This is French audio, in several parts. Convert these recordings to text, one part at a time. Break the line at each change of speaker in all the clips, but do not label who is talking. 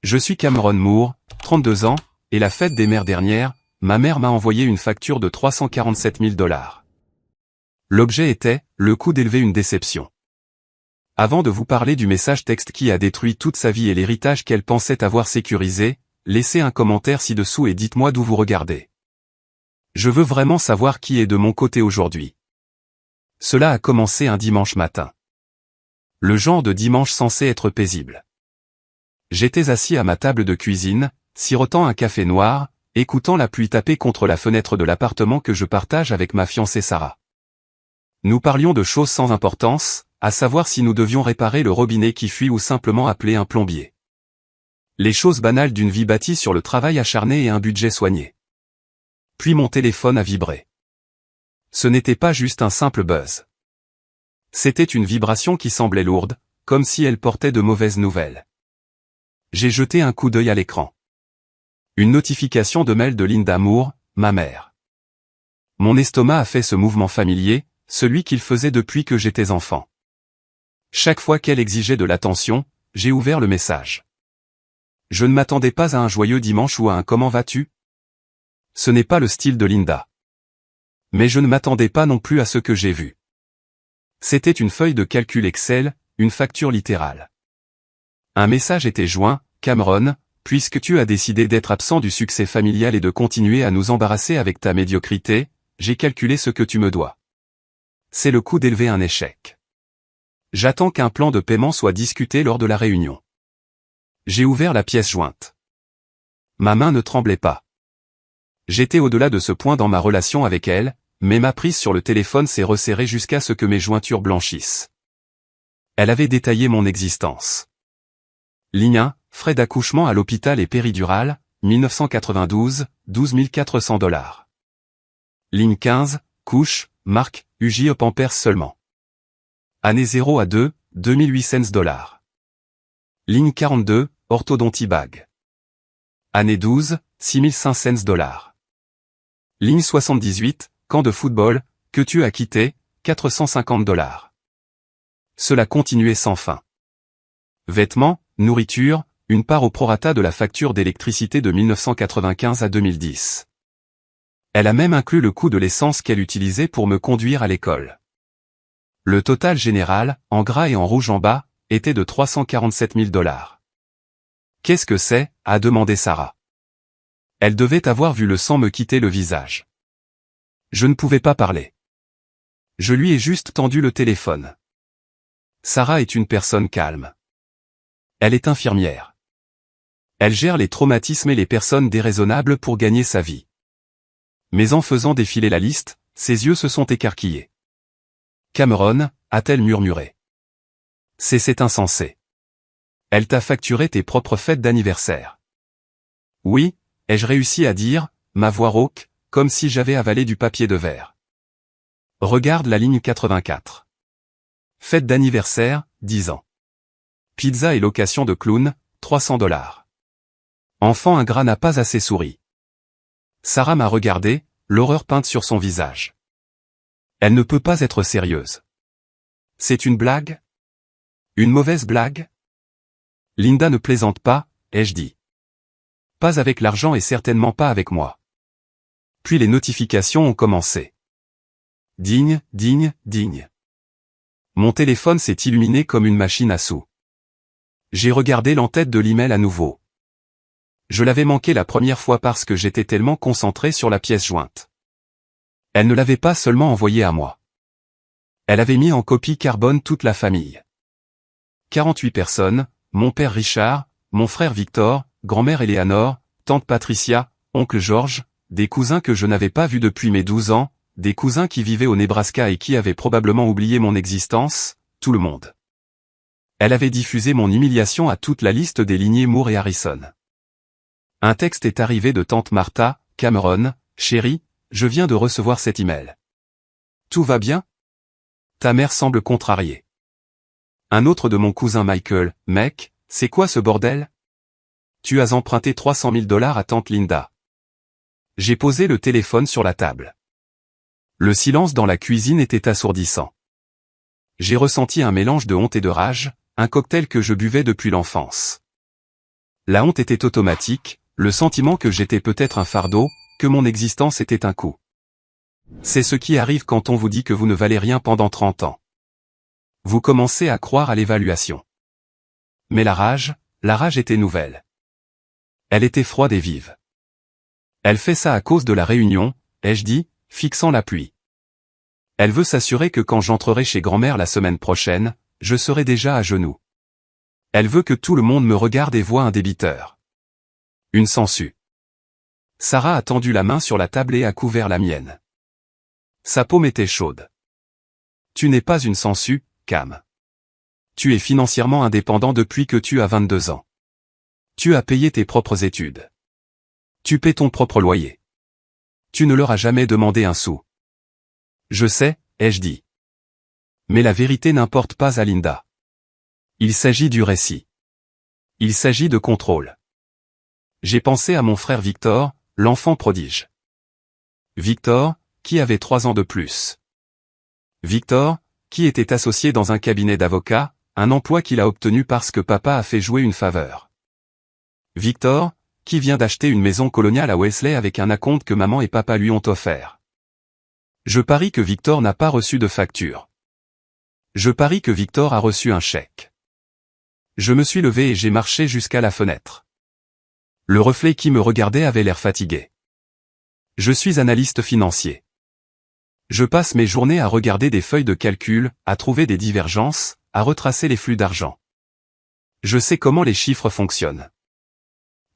Je suis Cameron Moore, 32 ans, et la fête des mères dernière, ma mère m'a envoyé une facture de 347 000 $. L'objet était, le coût d'élever une déception. Avant de vous parler du message texte qui a détruit toute sa vie et l'héritage qu'elle pensait avoir sécurisé, laissez un commentaire ci-dessous et dites-moi d'où vous regardez. Je veux vraiment savoir qui est de mon côté aujourd'hui. Cela a commencé un dimanche matin. Le genre de dimanche censé être paisible. J'étais assis à ma table de cuisine, sirotant un café noir, écoutant la pluie taper contre la fenêtre de l'appartement que je partage avec ma fiancée Sarah. Nous parlions de choses sans importance, à savoir si nous devions réparer le robinet qui fuit ou simplement appeler un plombier. Les choses banales d'une vie bâtie sur le travail acharné et un budget soigné. Puis mon téléphone a vibré. Ce n'était pas juste un simple buzz. C'était une vibration qui semblait lourde, comme si elle portait de mauvaises nouvelles. J'ai jeté un coup d'œil à l'écran. Une notification de mail de Linda Moore, ma mère. Mon estomac a fait ce mouvement familier, celui qu'il faisait depuis que j'étais enfant. Chaque fois qu'elle exigeait de l'attention, j'ai ouvert le message. Je ne m'attendais pas à un joyeux dimanche ou à un « comment vas-tu » ? Ce n'est pas le style de Linda. Mais je ne m'attendais pas non plus à ce que j'ai vu. C'était une feuille de calcul Excel, une facture littérale. Un message était joint, « Cameron, puisque tu as décidé d'être absent du succès familial et de continuer à nous embarrasser avec ta médiocrité, j'ai calculé ce que tu me dois. C'est le coût d'élever un échec. J'attends qu'un plan de paiement soit discuté lors de la réunion. » J'ai ouvert la pièce jointe. Ma main ne tremblait pas. J'étais au-delà de ce point dans ma relation avec elle, mais ma prise sur le téléphone s'est resserrée jusqu'à ce que mes jointures blanchissent. Elle avait détaillé mon existence. Ligne 1, frais d'accouchement à l'hôpital et péridurale, 1992, 12 400 $. Ligne 15, couche, marque, UJ Pampers seulement. Année 0 à 2, 2800 $. Ligne 42, orthodontie bag. Année 12, 6500 $. Ligne 78, camp de football, que tu as quitté, 450 $. Cela continuait sans fin. Vêtements, nourriture, une part au prorata de la facture d'électricité de 1995 à 2010. Elle a même inclus le coût de l'essence qu'elle utilisait pour me conduire à l'école. Le total général, en gras et en rouge en bas, était de 347 000 $. Qu'est-ce que c'est ? A demandé Sarah. Elle devait avoir vu le sang me quitter le visage. Je ne pouvais pas parler. Je lui ai juste tendu le téléphone. Sarah est une personne calme. Elle est infirmière. Elle gère les traumatismes et les personnes déraisonnables pour gagner sa vie. Mais en faisant défiler la liste, ses yeux se sont écarquillés. Cameron, a-t-elle murmuré. C'est insensé. Elle t'a facturé tes propres fêtes d'anniversaire. Oui, ai-je réussi à dire, ma voix rauque, comme si j'avais avalé du papier de verre. Regarde la ligne 84. Fête d'anniversaire, 10 ans. Pizza et location de clown, 300 $. Enfant ingrat n'a pas assez souri. Sarah m'a regardé, l'horreur peinte sur son visage. Elle ne peut pas être sérieuse. C'est une blague ? Une mauvaise blague ? Linda ne plaisante pas, ai-je dit. Pas avec l'argent et certainement pas avec moi. Puis les notifications ont commencé. Digne, digne, digne. Mon téléphone s'est illuminé comme une machine à sous. J'ai regardé l'entête de l'email à nouveau. Je l'avais manqué la première fois parce que j'étais tellement concentré sur la pièce jointe. Elle ne l'avait pas seulement envoyé à moi. Elle avait mis en copie carbone toute la famille. 48 personnes, mon père Richard, mon frère Victor, grand-mère Éléanore, tante Patricia, oncle George, des cousins que je n'avais pas vus depuis mes 12 ans, des cousins qui vivaient au Nebraska et qui avaient probablement oublié mon existence, tout le monde. Elle avait diffusé mon humiliation à toute la liste des lignées Moore et Harrison. Un texte est arrivé de tante Martha, Cameron, chérie, je viens de recevoir cet email. Tout va bien ? Ta mère semble contrariée. Un autre de mon cousin Michael, mec, c'est quoi ce bordel ? Tu as emprunté 300 000 $ à tante Linda. J'ai posé le téléphone sur la table. Le silence dans la cuisine était assourdissant. J'ai ressenti un mélange de honte et de rage, un cocktail que je buvais depuis l'enfance. La honte était automatique, le sentiment que j'étais peut-être un fardeau, que mon existence était un coup. C'est ce qui arrive quand on vous dit que vous ne valez rien pendant 30 ans. Vous commencez à croire à l'évaluation. Mais la rage était nouvelle. Elle était froide et vive. Elle fait ça à cause de la réunion, ai-je dit, fixant la pluie. Elle veut s'assurer que quand j'entrerai chez grand-mère la semaine prochaine, je serai déjà à genoux. Elle veut que tout le monde me regarde et voie un débiteur. Une sangsue. Sarah a tendu la main sur la table et a couvert la mienne. Sa paume était chaude. Tu n'es pas une sangsue, Cam. Tu es financièrement indépendant depuis que tu as 22 ans. Tu as payé tes propres études. Tu paies ton propre loyer. Tu ne leur as jamais demandé un sou. Je sais, ai-je dit. Mais la vérité n'importe pas à Linda. Il s'agit du récit. Il s'agit de contrôle. J'ai pensé à mon frère Victor, l'enfant prodige. Victor, qui avait 3 ans de plus. Victor, qui était associé dans un cabinet d'avocats, un emploi qu'il a obtenu parce que papa a fait jouer une faveur. Victor, qui vient d'acheter une maison coloniale à Wesley avec un acompte que maman et papa lui ont offert. Je parie que Victor n'a pas reçu de facture. Je parie que Victor a reçu un chèque. Je me suis levé et j'ai marché jusqu'à la fenêtre. Le reflet qui me regardait avait l'air fatigué. Je suis analyste financier. Je passe mes journées à regarder des feuilles de calcul, à trouver des divergences, à retracer les flux d'argent. Je sais comment les chiffres fonctionnent.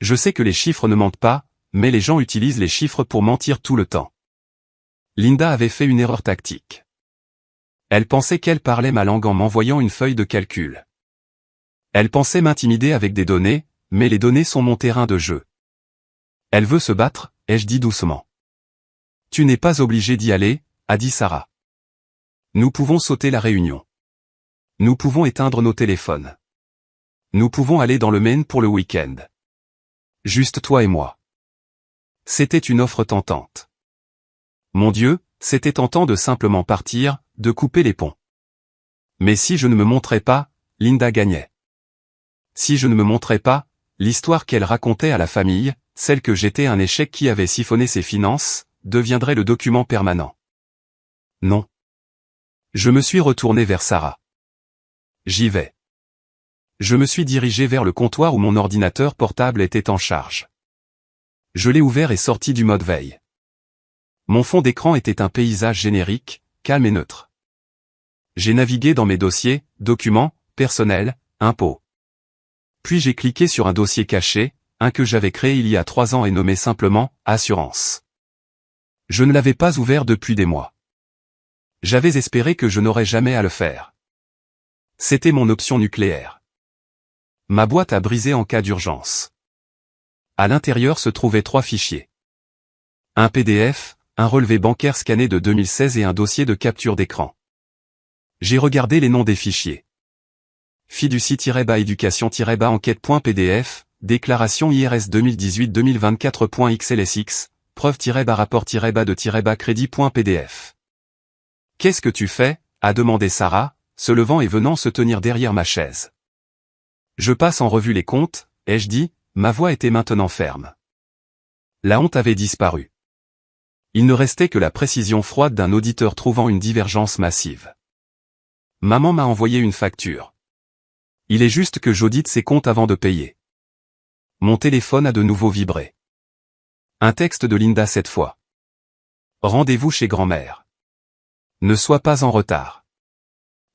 Je sais que les chiffres ne mentent pas, mais les gens utilisent les chiffres pour mentir tout le temps. Linda avait fait une erreur tactique. Elle pensait qu'elle parlait ma langue en m'envoyant une feuille de calcul. Elle pensait m'intimider avec des données, mais les données sont mon terrain de jeu. Elle veut se battre, ai-je dit doucement. Tu n'es pas obligé d'y aller, a dit Sarah. Nous pouvons sauter la réunion. Nous pouvons éteindre nos téléphones. Nous pouvons aller dans le Maine pour le week-end. Juste toi et moi. C'était une offre tentante. Mon Dieu, c'était tentant de simplement partir, de couper les ponts. Mais si je ne me montrais pas, Linda gagnait. Si je ne me montrais pas, l'histoire qu'elle racontait à la famille, celle que j'étais un échec qui avait siphonné ses finances, deviendrait le document permanent. Non. Je me suis retourné vers Sarah. J'y vais. Je me suis dirigé vers le comptoir où mon ordinateur portable était en charge. Je l'ai ouvert et sorti du mode veille. Mon fond d'écran était un paysage générique, calme et neutre. J'ai navigué dans mes dossiers, documents, personnels, impôts. Puis j'ai cliqué sur un dossier caché, un que j'avais créé il y a 3 ans et nommé simplement « Assurance ». Je ne l'avais pas ouvert depuis des mois. J'avais espéré que je n'aurais jamais à le faire. C'était mon option nucléaire. Ma boîte a brisé en cas d'urgence. À l'intérieur se trouvaient 3 fichiers. Un PDF, un relevé bancaire scanné de 2016 et un dossier de capture d'écran. J'ai regardé les noms des fichiers. Fiducie-éducation-enquête.pdf, déclaration IRS 2018-2024.xlsx, preuve-de-crédit.pdf. Qu'est-ce que tu fais? A demandé Sarah, se levant et venant se tenir derrière ma chaise. Je passe en revue les comptes, ai-je dit, ma voix était maintenant ferme. La honte avait disparu. Il ne restait que la précision froide d'un auditeur trouvant une divergence massive. Maman m'a envoyé une facture. Il est juste que j'audite ses comptes avant de payer. Mon téléphone a de nouveau vibré. Un texte de Linda cette fois. Rendez-vous chez grand-mère. Ne sois pas en retard.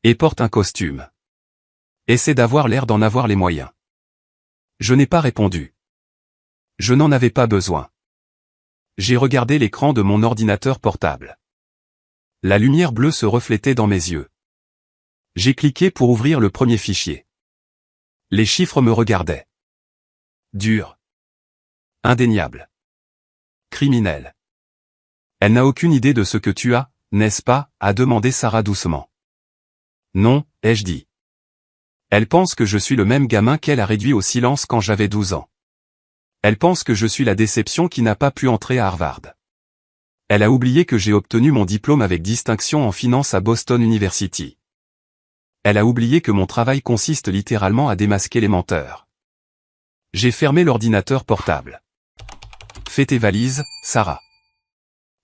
Et porte un costume. Essaie d'avoir l'air d'en avoir les moyens. Je n'ai pas répondu. Je n'en avais pas besoin. J'ai regardé l'écran de mon ordinateur portable. La lumière bleue se reflétait dans mes yeux. J'ai cliqué pour ouvrir le premier fichier. Les chiffres me regardaient. Dur. Indéniable. Criminel. Elle n'a aucune idée de ce que tu as, n'est-ce pas, a demandé Sarah doucement. Non, ai-je dit. Elle pense que je suis le même gamin qu'elle a réduit au silence quand j'avais 12 ans. Elle pense que je suis la déception qui n'a pas pu entrer à Harvard. Elle a oublié que j'ai obtenu mon diplôme avec distinction en finance à Boston University. Elle a oublié que mon travail consiste littéralement à démasquer les menteurs. J'ai fermé l'ordinateur portable. Fais tes valises, Sarah.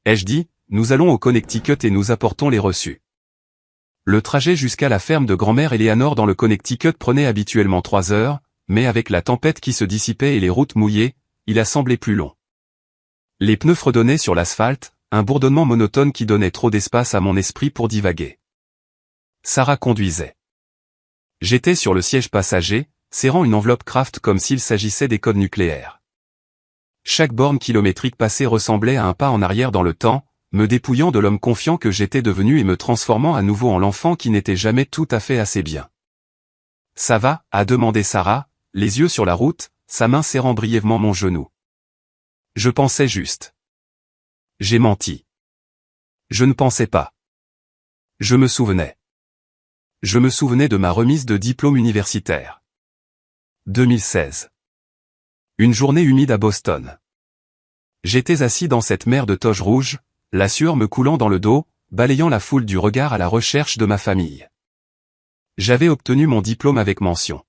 Ai-je dit, nous allons au Connecticut et nous apportons les reçus. Le trajet jusqu'à la ferme de grand-mère Eleanor dans le Connecticut prenait habituellement 3 heures, mais avec la tempête qui se dissipait et les routes mouillées, il a semblé plus long. Les pneus fredonnaient sur l'asphalte, un bourdonnement monotone qui donnait trop d'espace à mon esprit pour divaguer. Sarah conduisait. J'étais sur le siège passager, serrant une enveloppe Kraft comme s'il s'agissait des codes nucléaires. Chaque borne kilométrique passée ressemblait à un pas en arrière dans le temps, me dépouillant de l'homme confiant que j'étais devenu et me transformant à nouveau en l'enfant qui n'était jamais tout à fait assez bien. « Ça va ?» a demandé Sarah, les yeux sur la route, sa main serrant brièvement mon genou. Je pensais juste. J'ai menti. Je ne pensais pas. Je me souvenais. Je me souvenais de ma remise de diplôme universitaire. 2016. Une journée humide à Boston. J'étais assis dans cette mer de toge rouge, la sueur me coulant dans le dos, balayant la foule du regard à la recherche de ma famille. J'avais obtenu mon diplôme avec mention.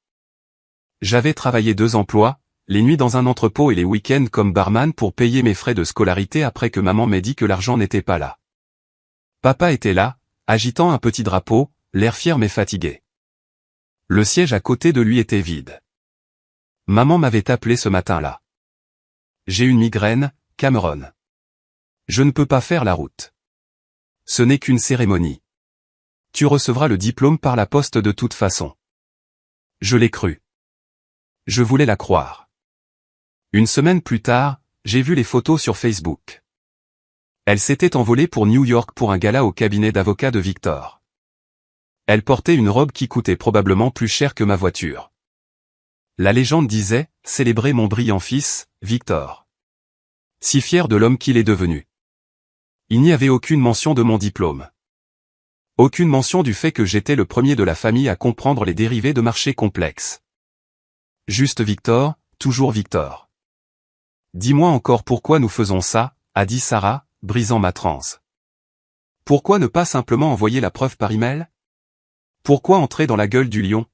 J'avais travaillé 2 emplois, les nuits dans un entrepôt et les week-ends comme barman pour payer mes frais de scolarité après que maman m'ait dit que l'argent n'était pas là. Papa était là, agitant un petit drapeau, l'air fier mais fatigué. Le siège à côté de lui était vide. Maman m'avait appelé ce matin-là. J'ai une migraine, Cameron. Je ne peux pas faire la route. Ce n'est qu'une cérémonie. Tu recevras le diplôme par la poste de toute façon. Je l'ai cru. Je voulais la croire. Une semaine plus tard, j'ai vu les photos sur Facebook. Elle s'était envolée pour New York pour un gala au cabinet d'avocat de Victor. Elle portait une robe qui coûtait probablement plus cher que ma voiture. La légende disait, célébrer mon brillant fils, Victor. Si fier de l'homme qu'il est devenu. Il n'y avait aucune mention de mon diplôme. Aucune mention du fait que j'étais le premier de la famille à comprendre les dérivés de marchés complexes. Juste Victor, toujours Victor. Dis-moi encore pourquoi nous faisons ça, a dit Sarah, brisant ma transe. Pourquoi ne pas simplement envoyer la preuve par email? Pourquoi entrer dans la gueule du lion?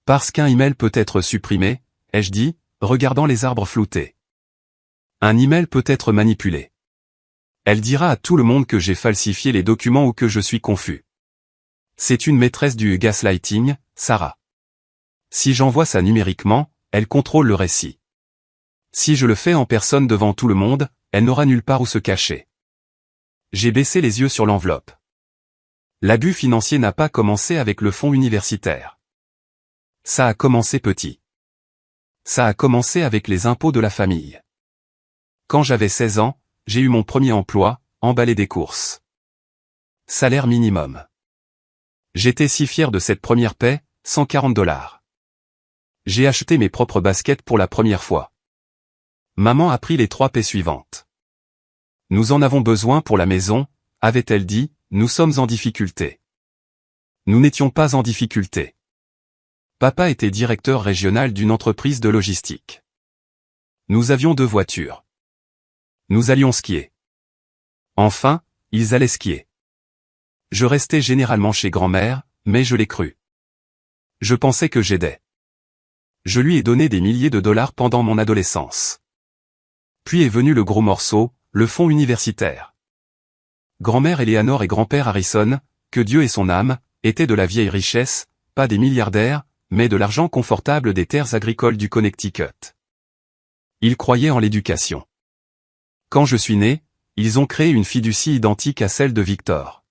Parce qu'un email peut être supprimé, ai-je dit, regardant les arbres floutés. Un email peut être manipulé. Elle dira à tout le monde que j'ai falsifié les documents ou que je suis confus. C'est une maîtresse du gaslighting, Sarah. Si j'envoie ça numériquement, elle contrôle le récit. Si je le fais en personne devant tout le monde, elle n'aura nulle part où se cacher. J'ai baissé les yeux sur l'enveloppe. L'abus financier n'a pas commencé avec le fonds universitaire. Ça a commencé petit. Ça a commencé avec les impôts de la famille. Quand j'avais 16 ans, j'ai eu mon premier emploi, emballer des courses. Salaire minimum. J'étais si fier de cette première paie, $140. J'ai acheté mes propres baskets pour la première fois. Maman a pris les 3 paix suivantes. Nous en avons besoin pour la maison, avait-elle dit, nous sommes en difficulté. Nous n'étions pas en difficulté. Papa était directeur régional d'une entreprise de logistique. Nous avions 2 voitures. Nous allions skier. Enfin, ils allaient skier. Je restais généralement chez grand-mère, mais je l'ai cru. Je pensais que j'aidais. Je lui ai donné des milliers de dollars pendant mon adolescence. Puis est venu le gros morceau, le fonds universitaire. Grand-mère Eleanor et grand-père Harrison, que Dieu ait son âme, étaient de la vieille richesse, pas des milliardaires, mais de l'argent confortable des terres agricoles du Connecticut. Ils croyaient en l'éducation. Quand je suis né, ils ont créé une fiducie identique à celle de Victor.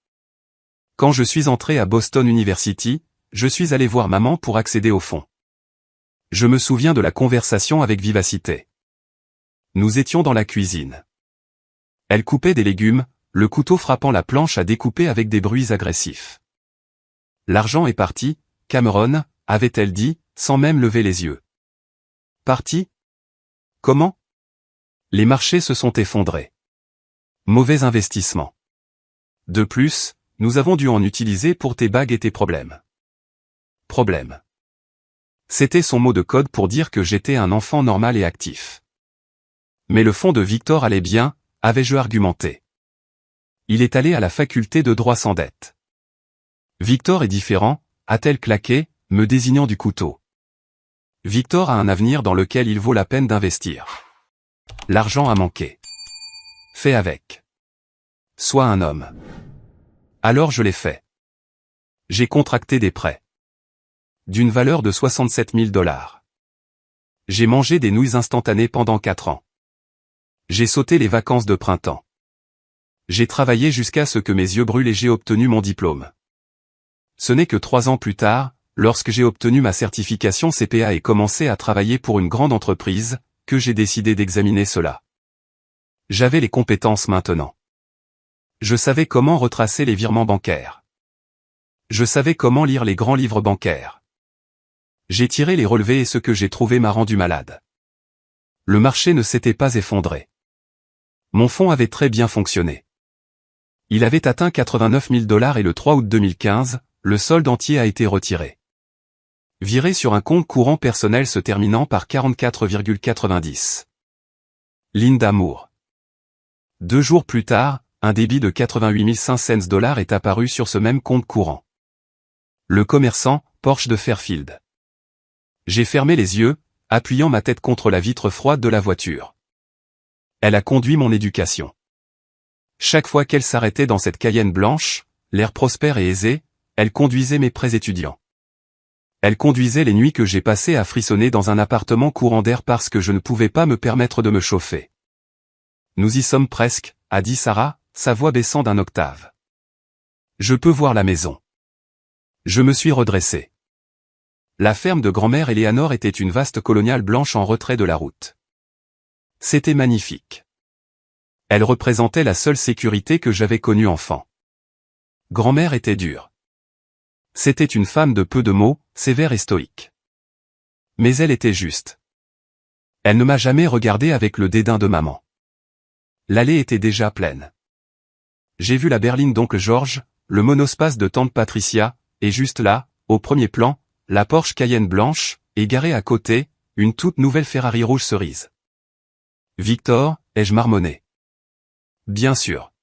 Quand je suis entré à Boston University, je suis allé voir maman pour accéder au fonds. Je me souviens de la conversation avec vivacité. Nous étions dans la cuisine. Elle coupait des légumes, le couteau frappant la planche à découper avec des bruits agressifs. L'argent est parti, Cameron, avait-elle dit, sans même lever les yeux. Parti? Comment? Les marchés se sont effondrés. Mauvais investissement. De plus, nous avons dû en utiliser pour tes bagues et tes problèmes. Problème. C'était son mot de code pour dire que j'étais un enfant normal et actif. Mais le fonds de Victor allait bien, avais-je argumenté. Il est allé à la faculté de droit sans dette. Victor est différent, a-t-elle claqué, me désignant du couteau. Victor a un avenir dans lequel il vaut la peine d'investir. L'argent a manqué. Fais avec. Sois un homme. Alors je l'ai fait. J'ai contracté des prêts. D'une valeur de 67 000 $. J'ai mangé des nouilles instantanées pendant 4 ans. J'ai sauté les vacances de printemps. J'ai travaillé jusqu'à ce que mes yeux brûlent et j'ai obtenu mon diplôme. Ce n'est que 3 ans plus tard, lorsque j'ai obtenu ma certification CPA et commencé à travailler pour une grande entreprise, que j'ai décidé d'examiner cela. J'avais les compétences maintenant. Je savais comment retracer les virements bancaires. Je savais comment lire les grands livres bancaires. J'ai tiré les relevés et ce que j'ai trouvé m'a rendu malade. Le marché ne s'était pas effondré. Mon fonds avait très bien fonctionné. Il avait atteint 89 000 $ et le 3 août 2015, le solde entier a été retiré. Viré sur un compte courant personnel se terminant par 44,90. Linda Moore. 2 jours plus tard, un débit de 88 500 $ est apparu sur ce même compte courant. Le commerçant, Porsche de Fairfield. J'ai fermé les yeux, appuyant ma tête contre la vitre froide de la voiture. Elle a conduit mon éducation. Chaque fois qu'elle s'arrêtait dans cette Cayenne blanche, l'air prospère et aisé, elle conduisait mes prêts étudiants. Elle conduisait les nuits que j'ai passées à frissonner dans un appartement courant d'air parce que je ne pouvais pas me permettre de me chauffer. Nous y sommes presque, a dit Sarah, sa voix baissant d'un octave. Je peux voir la maison. Je me suis redressé. La ferme de grand-mère Eleanor était une vaste coloniale blanche en retrait de la route. C'était magnifique. Elle représentait la seule sécurité que j'avais connue enfant. Grand-mère était dure. C'était une femme de peu de mots, sévère et stoïque. Mais elle était juste. Elle ne m'a jamais regardé avec le dédain de maman. L'allée était déjà pleine. J'ai vu la berline d'oncle George, le monospace de tante Patricia, et juste là, au premier plan, la Porsche Cayenne blanche, et garée à côté, une toute nouvelle Ferrari rouge cerise. Victor, ai-je marmonné. Bien sûr.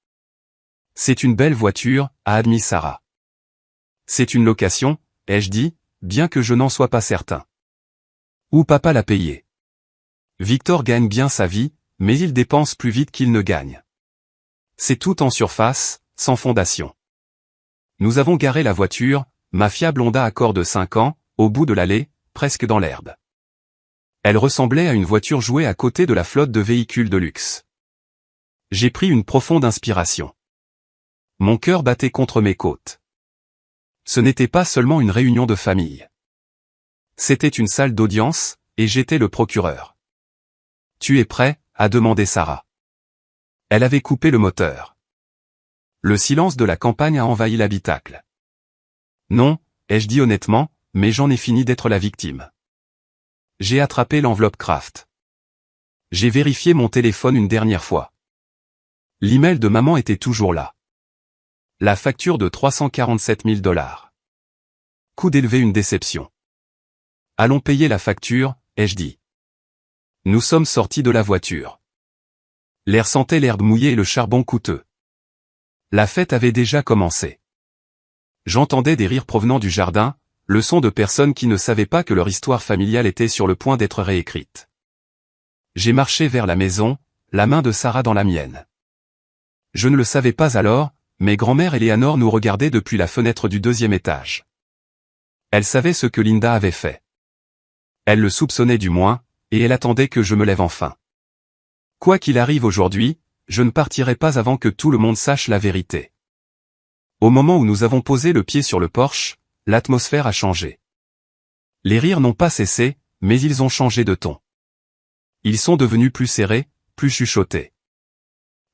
C'est une belle voiture, a admis Sarah. C'est une location, ai-je dit, bien que je n'en sois pas certain. Ou papa l'a payé. Victor gagne bien sa vie, mais il dépense plus vite qu'il ne gagne. C'est tout en surface, sans fondation. Nous avons garé la voiture, ma fiable Honda Accord de 5 ans, au bout de l'allée, presque dans l'herbe. Elle ressemblait à une voiture jouée à côté de la flotte de véhicules de luxe. J'ai pris une profonde inspiration. Mon cœur battait contre mes côtes. Ce n'était pas seulement une réunion de famille. C'était une salle d'audience, et j'étais le procureur. « Tu es prêt ?» a demandé Sarah. Elle avait coupé le moteur. Le silence de la campagne a envahi l'habitacle. Non, ai-je dit honnêtement, mais j'en ai fini d'être la victime. J'ai attrapé l'enveloppe Kraft. J'ai vérifié mon téléphone une dernière fois. L'email de maman était toujours là. La facture de 347 000 $. Coût d'élever une déception. Allons payer la facture, ai-je dit. Nous sommes sortis de la voiture. L'air sentait l'herbe mouillée et le charbon coûteux. La fête avait déjà commencé. J'entendais des rires provenant du jardin, le son de personnes qui ne savaient pas que leur histoire familiale était sur le point d'être réécrite. J'ai marché vers la maison, la main de Sarah dans la mienne. Je ne le savais pas alors, mais grand-mère Eleanor nous regardait depuis la fenêtre du 2e étage. Elle savait ce que Linda avait fait. Elle le soupçonnait du moins, et elle attendait que je me lève enfin. Quoi qu'il arrive aujourd'hui, je ne partirai pas avant que tout le monde sache la vérité. Au moment où nous avons posé le pied sur le porche, l'atmosphère a changé. Les rires n'ont pas cessé, mais ils ont changé de ton. Ils sont devenus plus serrés, plus chuchotés.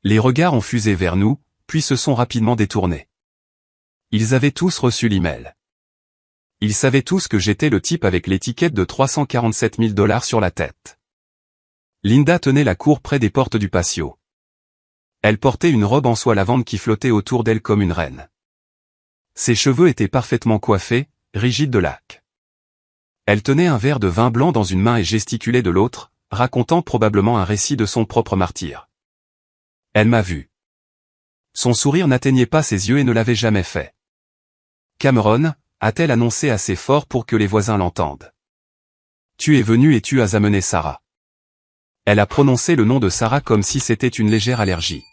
Les regards ont fusé vers nous, puis se sont rapidement détournés. Ils avaient tous reçu l'email. Ils savaient tous que j'étais le type avec l'étiquette de 347 000 $ sur la tête. Linda tenait la cour près des portes du patio. Elle portait une robe en soie lavande qui flottait autour d'elle comme une reine. Ses cheveux étaient parfaitement coiffés, rigides de laque. Elle tenait un verre de vin blanc dans une main et gesticulait de l'autre, racontant probablement un récit de son propre martyre. Elle m'a vu. Son sourire n'atteignait pas ses yeux et ne l'avait jamais fait. Cameron, a-t-elle annoncé assez fort pour que les voisins l'entendent. Tu es venu et tu as amené Sarah. Elle a prononcé le nom de Sarah comme si c'était une légère allergie.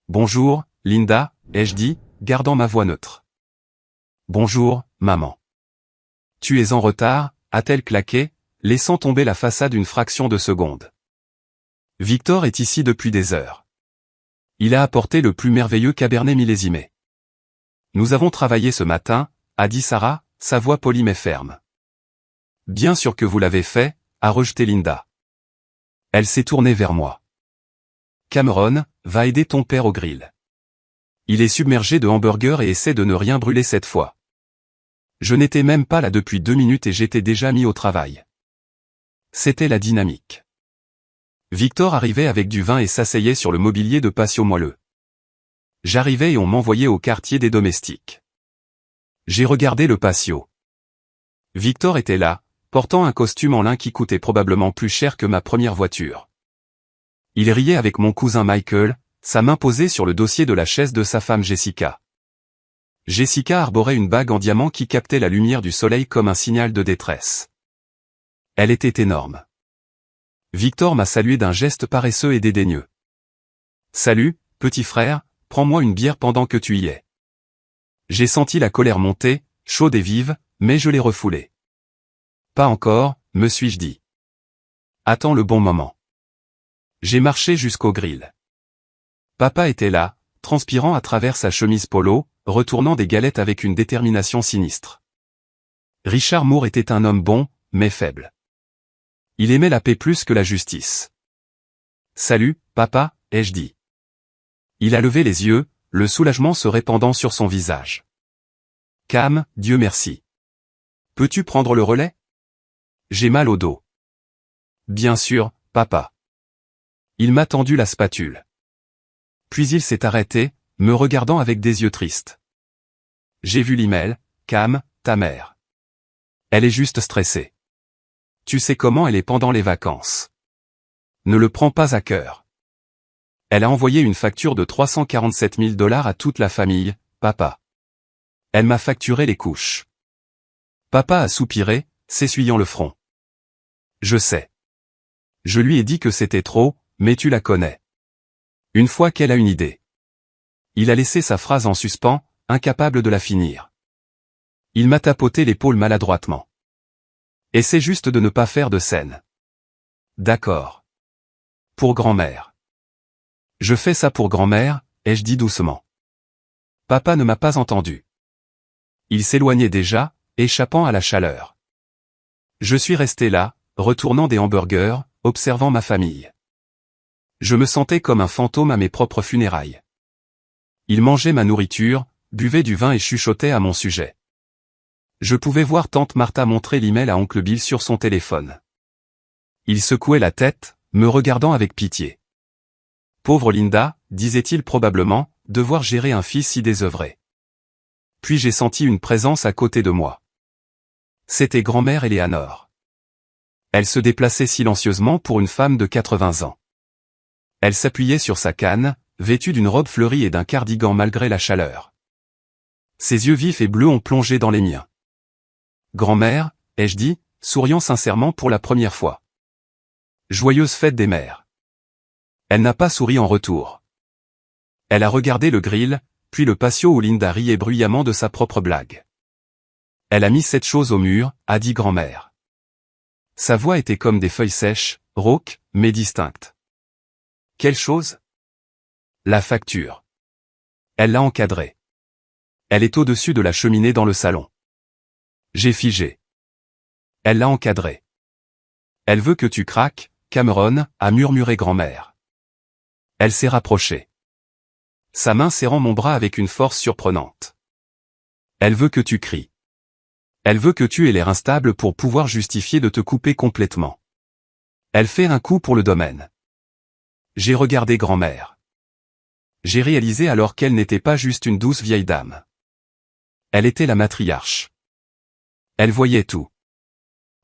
Bonjour, Linda, ai-je dit, gardant ma voix neutre. Bonjour, maman. Tu es en retard, a-t-elle claqué, laissant tomber la façade une fraction de seconde. Victor est ici depuis des heures. Il a apporté le plus merveilleux cabernet millésimé. Nous avons travaillé ce matin, a dit Sarah, sa voix polie mais ferme. Bien sûr que vous l'avez fait, a rejeté Linda. Elle s'est tournée vers moi. Cameron, va aider ton père au grill. Il est submergé de hamburgers et essaie de ne rien brûler cette fois. Je n'étais même pas là depuis 2 minutes et j'étais déjà mis au travail. C'était la dynamique. Victor arrivait avec du vin et s'asseyait sur le mobilier de patio moelleux. J'arrivais et on m'envoyait au quartier des domestiques. J'ai regardé le patio. Victor était là, portant un costume en lin qui coûtait probablement plus cher que ma première voiture. Il riait avec mon cousin Michael, sa main posée sur le dossier de la chaise de sa femme Jessica. Jessica arborait une bague en diamant qui captait la lumière du soleil comme un signal de détresse. Elle était énorme. Victor m'a salué d'un geste paresseux et dédaigneux. « Salut, petit frère, prends-moi une bière pendant que tu y es. » J'ai senti la colère monter, chaude et vive, mais je l'ai refoulée. « Pas encore, me suis-je dit. Attends le bon moment. » J'ai marché jusqu'au grill. Papa était là, transpirant à travers sa chemise polo, retournant des galettes avec une détermination sinistre. Richard Moore était un homme bon, mais faible. Il aimait la paix plus que la justice. « Salut, papa, ai-je dit. » Il a levé les yeux, le soulagement se répandant sur son visage. « Cam, Dieu merci. Peux-tu prendre le relais? J'ai mal au dos. »« Bien sûr, papa. » Il m'a tendu la spatule. Puis il s'est arrêté, me regardant avec des yeux tristes. « J'ai vu l'email, Cam, ta mère. Elle est juste stressée. Tu sais comment elle est pendant les vacances. Ne le prends pas à cœur. Elle a envoyé une facture de 347 000 $ à toute la famille, papa. Elle m'a facturé les couches. » Papa a soupiré, s'essuyant le front. « Je sais. Je lui ai dit que c'était trop, mais tu la connais. Une fois qu'elle a une idée. » Il a laissé sa phrase en suspens, incapable de la finir. Il m'a tapoté l'épaule maladroitement. « Essaie juste de ne pas faire de scène. »« D'accord. Pour grand-mère. »« Je fais ça pour grand-mère, » ai-je dit doucement. Papa ne m'a pas entendu. Il s'éloignait déjà, échappant à la chaleur. Je suis resté là, retournant des hamburgers, observant ma famille. Je me sentais comme un fantôme à mes propres funérailles. Il mangeait ma nourriture, buvait du vin et chuchotait à mon sujet. Je pouvais voir tante Martha montrer l'email à oncle Bill sur son téléphone. Il secouait la tête, me regardant avec pitié. Pauvre Linda, disait-il probablement, devoir gérer un fils si désœuvré. Puis j'ai senti une présence à côté de moi. C'était grand-mère Eleanor. Elle se déplaçait silencieusement pour une femme de 80 ans. Elle s'appuyait sur sa canne, vêtue d'une robe fleurie et d'un cardigan malgré la chaleur. Ses yeux vifs et bleus ont plongé dans les miens. « Grand-mère, » ai-je dit, souriant sincèrement pour la première fois. « Joyeuse fête des mères. » Elle n'a pas souri en retour. Elle a regardé le grill, puis le patio où Linda riait bruyamment de sa propre blague. Elle a mis cette chose au mur, a dit grand-mère. Sa voix était comme des feuilles sèches, rauques, mais distinctes. Quelle chose? La facture. Elle l'a encadrée. Elle est au-dessus de la cheminée dans le salon. J'ai figé. Elle l'a encadrée. Elle veut que tu craques, Cameron, a murmuré grand-mère. Elle s'est rapprochée. Sa main serrant mon bras avec une force surprenante. Elle veut que tu cries. Elle veut que tu aies l'air instable pour pouvoir justifier de te couper complètement. Elle fait un coup pour le domaine. J'ai regardé grand-mère. J'ai réalisé alors qu'elle n'était pas juste une douce vieille dame. Elle était la matriarche. Elle voyait tout.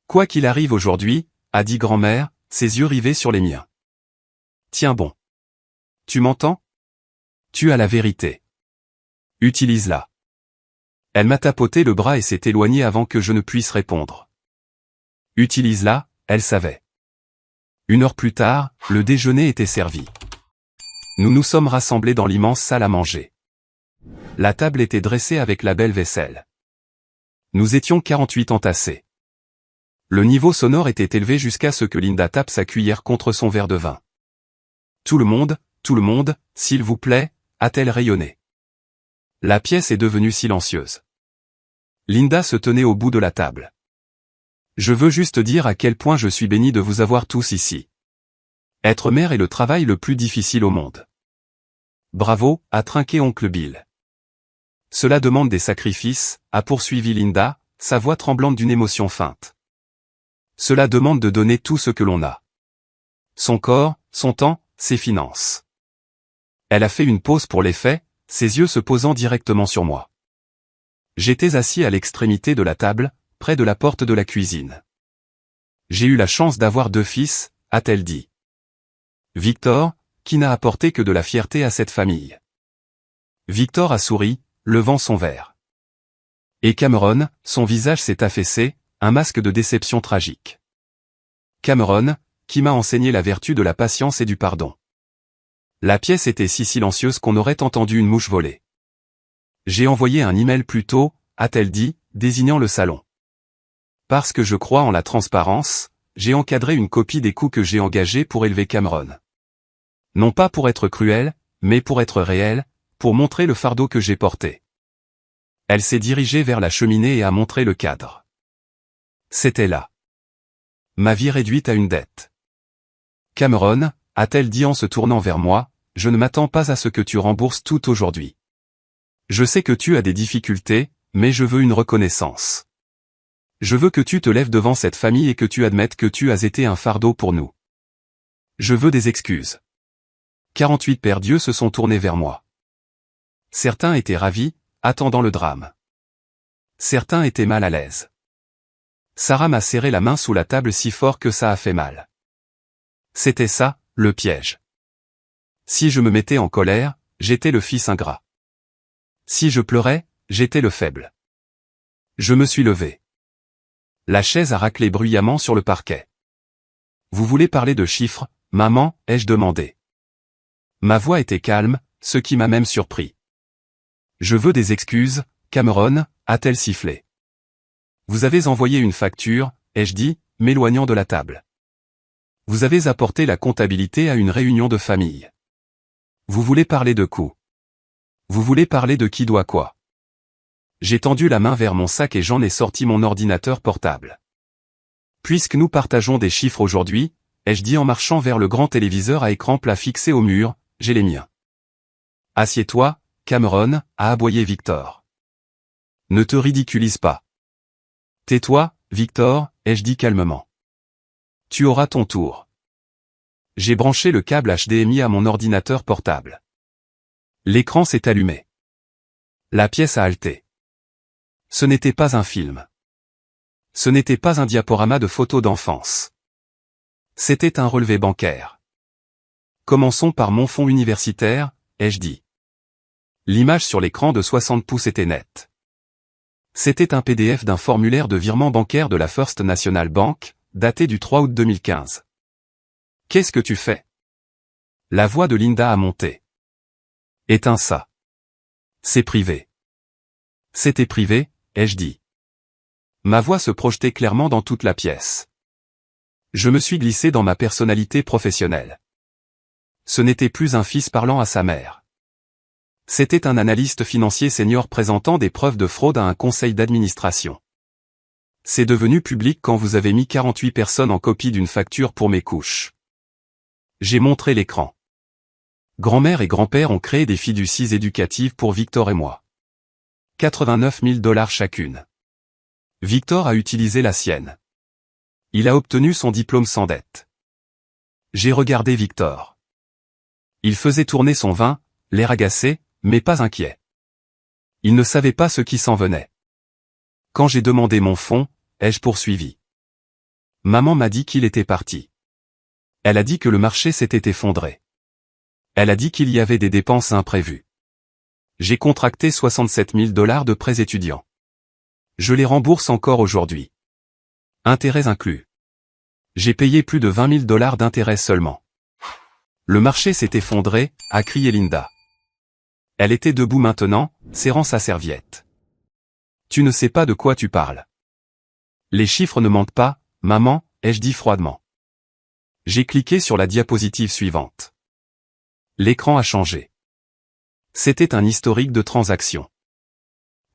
Quoi qu'il arrive aujourd'hui, a dit grand-mère, ses yeux rivés sur les miens. Tiens bon. Tu m'entends? Tu as la vérité. Utilise-la. Elle m'a tapoté le bras et s'est éloignée avant que je ne puisse répondre. Utilise-la, elle savait. 1 heure plus tard, le déjeuner était servi. Nous nous sommes rassemblés dans l'immense salle à manger. La table était dressée avec la belle vaisselle. Nous étions 48 entassés. Le niveau sonore était élevé jusqu'à ce que Linda tape sa cuillère contre son verre de vin. Tout le monde, s'il vous plaît, a-t-elle rayonné. La pièce est devenue silencieuse. Linda se tenait au bout de la table. Je veux juste dire à quel point je suis béni de vous avoir tous ici. Être mère est le travail le plus difficile au monde. Bravo, a trinqué oncle Bill. Cela demande des sacrifices, a poursuivi Linda, sa voix tremblante d'une émotion feinte. Cela demande de donner tout ce que l'on a. Son corps, son temps, ses finances. Elle a fait une pause pour l'effet, ses yeux se posant directement sur moi. J'étais assis à l'extrémité de la table, près de la porte de la cuisine. J'ai eu la chance d'avoir 2 fils, a-t-elle dit. Victor, qui n'a apporté que de la fierté à cette famille. Victor a souri, levant son verre. Et Cameron, son visage s'est affaissé, un masque de déception tragique. Cameron, qui m'a enseigné la vertu de la patience et du pardon. La pièce était si silencieuse qu'on aurait entendu une mouche voler. J'ai envoyé un email plus tôt, a-t-elle dit, désignant le salon. Parce que je crois en la transparence, j'ai encadré une copie des coûts que j'ai engagés pour élever Cameron. Non pas pour être cruel, mais pour être réel, pour montrer le fardeau que j'ai porté. Elle s'est dirigée vers la cheminée et a montré le cadre. C'était là. Ma vie réduite à une dette. Cameron, a-t-elle dit en se tournant vers moi, je ne m'attends pas à ce que tu rembourses tout aujourd'hui. Je sais que tu as des difficultés, mais je veux une reconnaissance. Je veux que tu te lèves devant cette famille et que tu admettes que tu as été un fardeau pour nous. Je veux des excuses. 48 pères Dieu se sont tournés vers moi. Certains étaient ravis, attendant le drame. Certains étaient mal à l'aise. Sarah m'a serré la main sous la table si fort que ça a fait mal. C'était ça, le piège. Si je me mettais en colère, j'étais le fils ingrat. Si je pleurais, j'étais le faible. Je me suis levé. La chaise a raclé bruyamment sur le parquet. Vous voulez parler de chiffres, maman, ai-je demandé. Ma voix était calme, ce qui m'a même surpris. Je veux des excuses, Cameron, a-t-elle sifflé. Vous avez envoyé une facture, ai-je dit, m'éloignant de la table. Vous avez apporté la comptabilité à une réunion de famille. Vous voulez parler de coûts. Vous voulez parler de qui doit quoi. J'ai tendu la main vers mon sac et j'en ai sorti mon ordinateur portable. Puisque nous partageons des chiffres aujourd'hui, ai-je dit en marchant vers le grand téléviseur à écran plat fixé au mur, j'ai les miens. Assieds-toi, Cameron, a aboyé Victor. Ne te ridiculise pas. Tais-toi, Victor, ai-je dit calmement. Tu auras ton tour. J'ai branché le câble HDMI à mon ordinateur portable. L'écran s'est allumé. La pièce a halté. Ce n'était pas un film. Ce n'était pas un diaporama de photos d'enfance. C'était un relevé bancaire. Commençons par mon fonds universitaire, ai-je dit. L'image sur l'écran de 60 pouces était nette. C'était un PDF d'un formulaire de virement bancaire de la First National Bank, daté du 3 août 2015. Qu'est-ce que tu fais? La voix de Linda a monté. Éteins ça. C'est privé. C'était privé, ai-je dit. Ma voix se projetait clairement dans toute la pièce. Je me suis glissé dans ma personnalité professionnelle. Ce n'était plus un fils parlant à sa mère. C'était un analyste financier senior présentant des preuves de fraude à un conseil d'administration. C'est devenu public quand vous avez mis 48 personnes en copie d'une facture pour mes couches. J'ai montré l'écran. Grand-mère et grand-père ont créé des fiducies éducatives pour Victor et moi. 89 000 $ chacune. Victor a utilisé la sienne. Il a obtenu son diplôme sans dette. J'ai regardé Victor. Il faisait tourner son vin, l'air agacé, mais pas inquiet. Il ne savait pas ce qui s'en venait. Quand j'ai demandé mon fonds, ai-je poursuivi. Maman m'a dit qu'il était parti. Elle a dit que le marché s'était effondré. Elle a dit qu'il y avait des dépenses imprévues. J'ai contracté 67 000 $ de prêts étudiants. Je les rembourse encore aujourd'hui. Intérêts inclus. J'ai payé plus de 20 000 $ d'intérêts seulement. Le marché s'est effondré, a crié Linda. Elle était debout maintenant, serrant sa serviette. Tu ne sais pas de quoi tu parles. Les chiffres ne mentent pas, maman, ai-je dit froidement. J'ai cliqué sur la diapositive suivante. L'écran a changé. C'était un historique de transactions.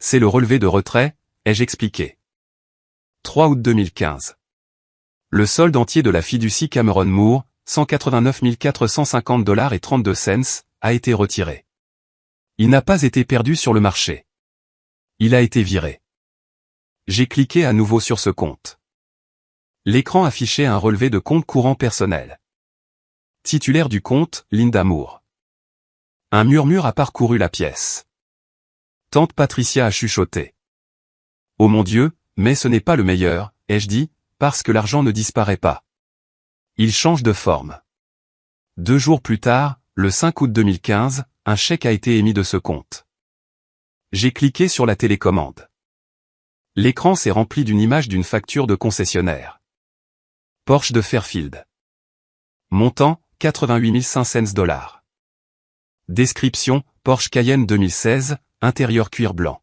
C'est le relevé de retrait, ai-je expliqué. 3 août 2015. Le solde entier de la fiducie Cameron Moore, 189 450 $ et 32 cents, a été retiré. Il n'a pas été perdu sur le marché. Il a été viré. J'ai cliqué à nouveau sur ce compte. L'écran affichait un relevé de compte courant personnel. Titulaire du compte, Linda Moore. Un murmure a parcouru la pièce. Tante Patricia a chuchoté. Oh mon Dieu, mais ce n'est pas le meilleur, ai-je dit, parce que l'argent ne disparaît pas. Il change de forme. 2 jours plus tard, le 5 août 2015, un chèque a été émis de ce compte. J'ai cliqué sur la télécommande. L'écran s'est rempli d'une image d'une facture de concessionnaire. Porsche de Fairfield. Montant, 88 500 $. Description, Porsche Cayenne 2016, intérieur cuir blanc.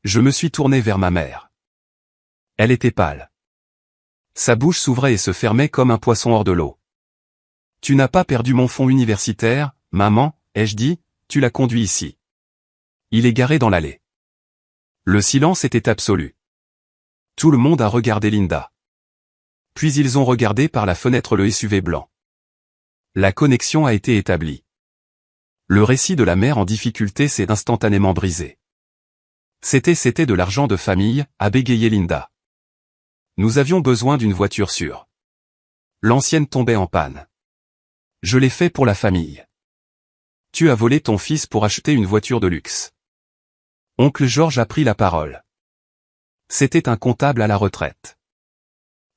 Je me suis tourné vers ma mère. Elle était pâle. Sa bouche s'ouvrait et se fermait comme un poisson hors de l'eau. Tu n'as pas perdu mon fonds universitaire, maman, ai-je dit, tu l'as conduit ici. Il est garé dans l'allée. Le silence était absolu. Tout le monde a regardé Linda. Puis ils ont regardé par la fenêtre le SUV blanc. La connexion a été établie. Le récit de la mère en difficulté s'est instantanément brisé. C'était de l'argent de famille, a bégayé Linda. Nous avions besoin d'une voiture sûre. L'ancienne tombait en panne. Je l'ai fait pour la famille. Tu as volé ton fils pour acheter une voiture de luxe. Oncle George a pris la parole. C'était un comptable à la retraite.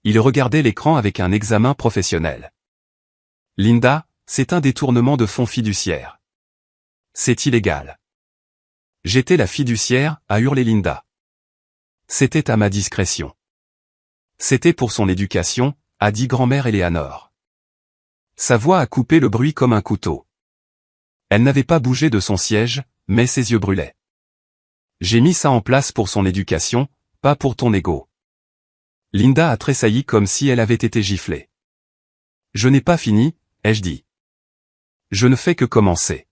Il regardait l'écran avec un examen professionnel. Linda, c'est un détournement de fonds fiduciaires. C'est illégal. J'étais la fiduciaire, a hurlé Linda. C'était à ma discrétion. C'était pour son éducation, a dit grand-mère Eleanor. Sa voix a coupé le bruit comme un couteau. Elle n'avait pas bougé de son siège, mais ses yeux brûlaient. J'ai mis ça en place pour son éducation, pas pour ton ego. Linda a tressailli comme si elle avait été giflée. Je n'ai pas fini, ai-je dit. Je ne fais que commencer.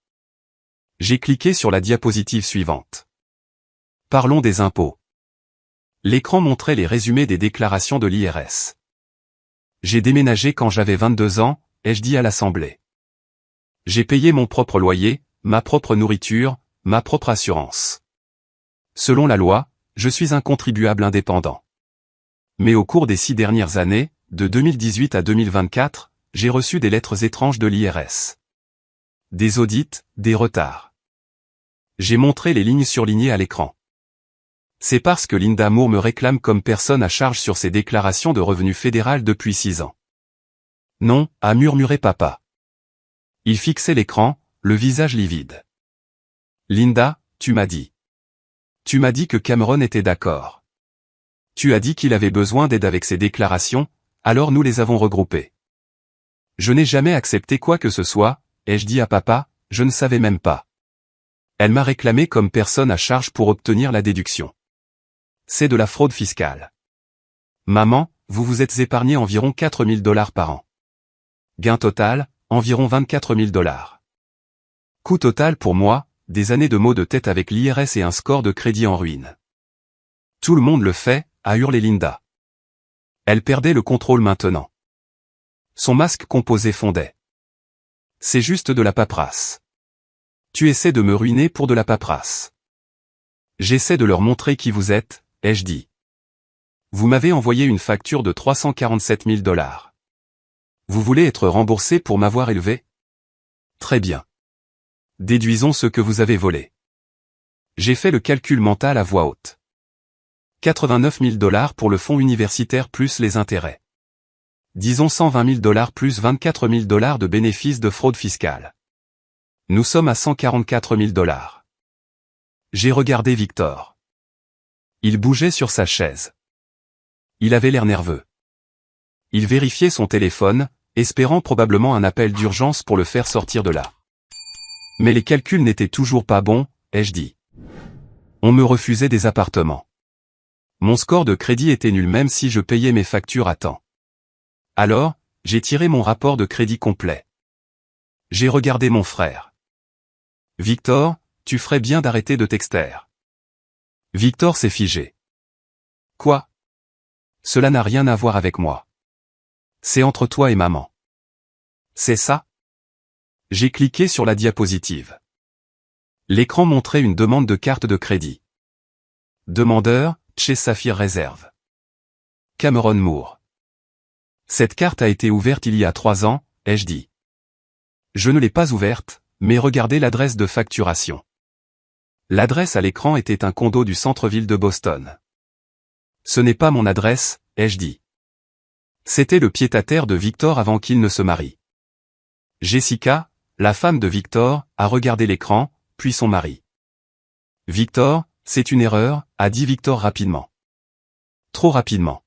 J'ai cliqué sur la diapositive suivante. Parlons des impôts. L'écran montrait les résumés des déclarations de l'IRS. J'ai déménagé quand j'avais 22 ans, ai-je dit à l'Assemblée. J'ai payé mon propre loyer, ma propre nourriture, ma propre assurance. Selon la loi, je suis un contribuable indépendant. Mais au cours des 6 dernières années, de 2018 à 2024, j'ai reçu des lettres étranges de l'IRS. Des audits, des retards. J'ai montré les lignes surlignées à l'écran. C'est parce que Linda Moore me réclame comme personne à charge sur ses déclarations de revenus fédérales depuis 6 ans. Non, a murmuré papa. Il fixait l'écran, le visage livide. Linda, tu m'as dit. Tu m'as dit que Cameron était d'accord. Tu as dit qu'il avait besoin d'aide avec ses déclarations, alors nous les avons regroupées. Je n'ai jamais accepté quoi que ce soit, ai-je dit à papa, je ne savais même pas. Elle m'a réclamé comme personne à charge pour obtenir la déduction. C'est de la fraude fiscale. Maman, vous vous êtes épargné environ 4 000 $ par an. Gain total, environ 24 000 $. Coût total pour moi, des années de maux de tête avec l'IRS et un score de crédit en ruine. Tout le monde le fait, a hurlé Linda. Elle perdait le contrôle maintenant. Son masque composé fondait. C'est juste de la paperasse. Tu essaies de me ruiner pour de la paperasse. J'essaie de leur montrer qui vous êtes, ai-je dit. Vous m'avez envoyé une facture de 347 000 $. Vous voulez être remboursé pour m'avoir élevé? Très bien. Déduisons ce que vous avez volé. J'ai fait le calcul mental à voix haute. 89 000 $ pour le fonds universitaire plus les intérêts. Disons 120 000 $ plus 24 000 $ de bénéfices de fraude fiscale. Nous sommes à 144 000 $. J'ai regardé Victor. Il bougeait sur sa chaise. Il avait l'air nerveux. Il vérifiait son téléphone, espérant probablement un appel d'urgence pour le faire sortir de là. Mais les calculs n'étaient toujours pas bons, ai-je dit. On me refusait des appartements. Mon score de crédit était nul même si je payais mes factures à temps. Alors, j'ai tiré mon rapport de crédit complet. J'ai regardé mon frère. Victor, tu ferais bien d'arrêter de texter. Victor s'est figé. Quoi? Cela n'a rien à voir avec moi. C'est entre toi et maman. C'est ça? J'ai cliqué sur la diapositive. L'écran montrait une demande de carte de crédit. Demandeur, chez Saphir Réserve. Cameron Moore. Cette carte a été ouverte il y a 3 ans, ai-je dit. Je ne l'ai pas ouverte, mais regardez l'adresse de facturation. L'adresse à l'écran était un condo du centre-ville de Boston. Ce n'est pas mon adresse, ai-je dit. C'était le pied-à-terre de Victor avant qu'il ne se marie. Jessica, la femme de Victor, a regardé l'écran, puis son mari. Victor, c'est une erreur, a dit Victor rapidement. Trop rapidement.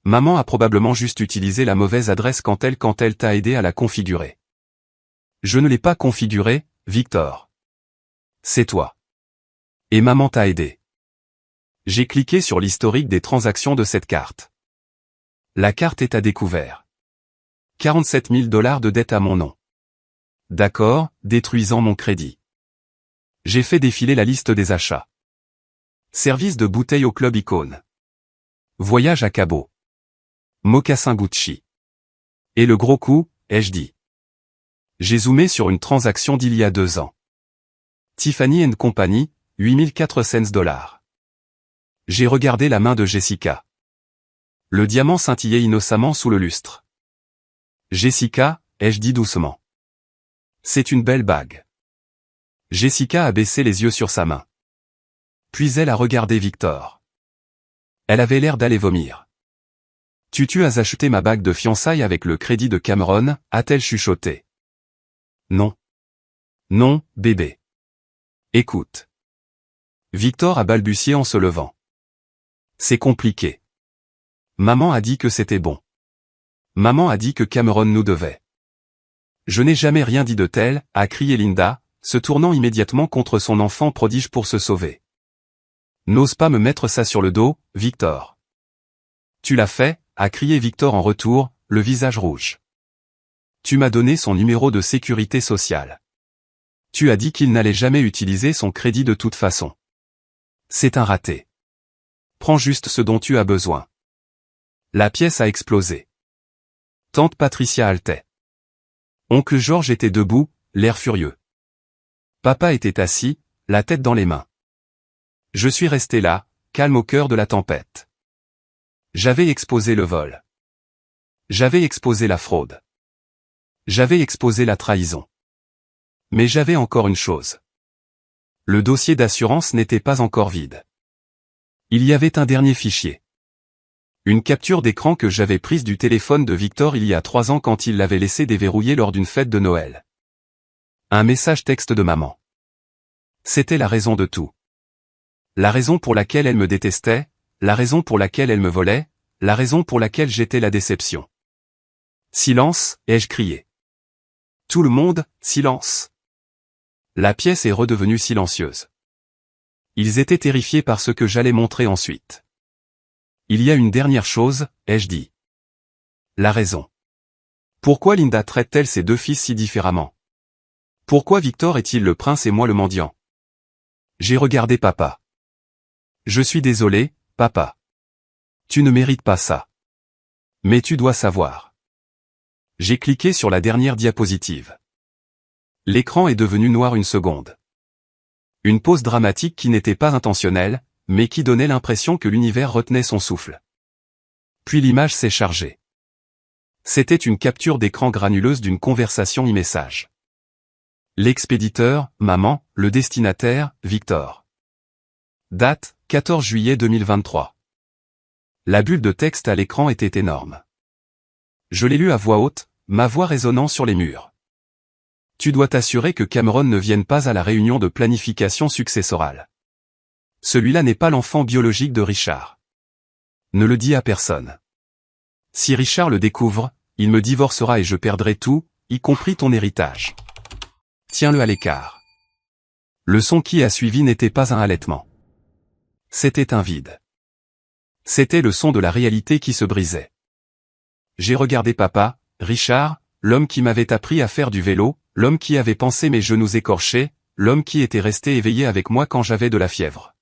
Maman a probablement juste utilisé la mauvaise adresse quand elle t'a aidé à la configurer. Je ne l'ai pas configurée, Victor. C'est toi. Et maman t'a aidé. J'ai cliqué sur l'historique des transactions de cette carte. La carte est à découvert. 47 000 $ de dette à mon nom. D'accord, détruisant mon crédit. J'ai fait défiler la liste des achats. Service de bouteille au Club Icône. Voyage à Cabo. Mocassin Gucci. Et le gros coup, ai-je dit. J'ai zoomé sur une transaction d'il y a 2 ans. Tiffany & Company, 8400 $. J'ai regardé la main de Jessica. Le diamant scintillait innocemment sous le lustre. Jessica, ai-je dit doucement. C'est une belle bague. Jessica a baissé les yeux sur sa main. Puis elle a regardé Victor. Elle avait l'air d'aller vomir. Tu as acheté ma bague de fiançailles avec le crédit de Cameron, a-t-elle chuchoté. Non. Non, bébé. Écoute. Victor a balbutié en se levant. C'est compliqué. Maman a dit que c'était bon. Maman a dit que Cameron nous devait. Je n'ai jamais rien dit de tel, a crié Linda, se tournant immédiatement contre son enfant prodige pour se sauver. N'ose pas me mettre ça sur le dos, Victor. Tu l'as fait, a crié Victor en retour, le visage rouge. Tu m'as donné son numéro de sécurité sociale. Tu as dit qu'il n'allait jamais utiliser son crédit de toute façon. C'est un raté. Prends juste ce dont tu as besoin. La pièce a explosé. Tante Patricia haletait. Oncle George était debout, l'air furieux. Papa était assis, la tête dans les mains. Je suis resté là, calme au cœur de la tempête. J'avais exposé le vol. J'avais exposé la fraude. J'avais exposé la trahison. Mais j'avais encore une chose. Le dossier d'assurance n'était pas encore vide. Il y avait un dernier fichier. Une capture d'écran que j'avais prise du téléphone de Victor il y a 3 ans quand il l'avait laissé déverrouiller lors d'une fête de Noël. Un message texte de maman. C'était la raison de tout. La raison pour laquelle elle me détestait, la raison pour laquelle elle me volait, la raison pour laquelle j'étais la déception. Silence, ai-je crié. Tout le monde, silence. La pièce est redevenue silencieuse. Ils étaient terrifiés par ce que j'allais montrer ensuite. Il y a une dernière chose, ai-je dit. La raison. Pourquoi Linda traite-t-elle ses 2 fils si différemment? Pourquoi Victor est-il le prince et moi le mendiant? J'ai regardé papa. Je suis désolé, papa. Tu ne mérites pas ça. Mais tu dois savoir. J'ai cliqué sur la dernière diapositive. L'écran est devenu noir une seconde. Une pause dramatique qui n'était pas intentionnelle, mais qui donnait l'impression que l'univers retenait son souffle. Puis l'image s'est chargée. C'était une capture d'écran granuleuse d'une conversation e-message. L'expéditeur, maman, le destinataire, Victor. Date, 14 juillet 2023. La bulle de texte à l'écran était énorme. Je l'ai lu à voix haute, ma voix résonnant sur les murs. Tu dois t'assurer que Cameron ne vienne pas à la réunion de planification successorale. Celui-là n'est pas l'enfant biologique de Richard. ne le dis à personne. Si Richard le découvre, il me divorcera et je perdrai tout, y compris ton héritage. Tiens-le à l'écart. Le son qui a suivi n'était pas un halètement. C'était un vide. C'était le son de la réalité qui se brisait. J'ai regardé papa, Richard, l'homme qui m'avait appris à faire du vélo, l'homme qui avait pansé mes genoux écorchés, l'homme qui était resté éveillé avec moi quand j'avais de la fièvre.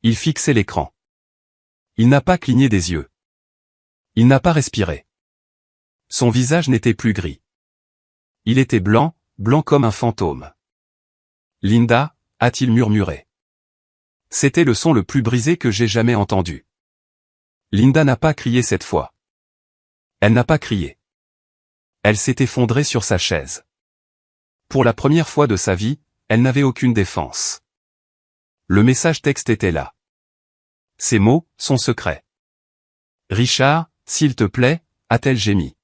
Il fixait l'écran. Il n'a pas cligné des yeux. Il n'a pas respiré. Son visage n'était plus gris. Il était blanc, blanc comme un fantôme. Linda, a-t-il murmuré. C'était le son le plus brisé que j'ai jamais entendu. Linda n'a pas crié cette fois. Elle n'a pas crié. Elle s'est effondrée sur sa chaise. Pour la première fois de sa vie, elle n'avait aucune défense. Le message texte était là. Ces mots sont secrets. Richard, s'il te plaît, a-t-elle gémi.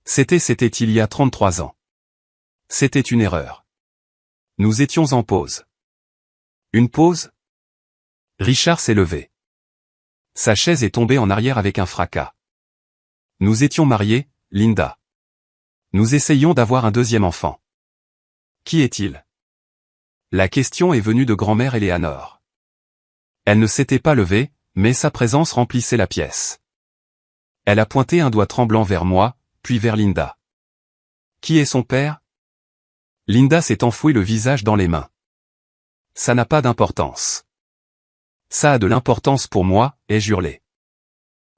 C'était il y a 33 ans. C'était une erreur. Nous étions en pause. Une pause? Richard s'est levé. Sa chaise est tombée en arrière avec un fracas. Nous étions mariés, Linda. Nous essayions d'avoir un deuxième enfant. Qui est-il? La question est venue de grand-mère Eleanor. Elle ne s'était pas levée, mais sa présence remplissait la pièce. Elle a pointé un doigt tremblant vers moi, puis vers Linda. Qui est son père? Linda s'est enfouie le visage dans les mains. Ça n'a pas d'importance. Ça a de l'importance pour moi, ai-je hurlé.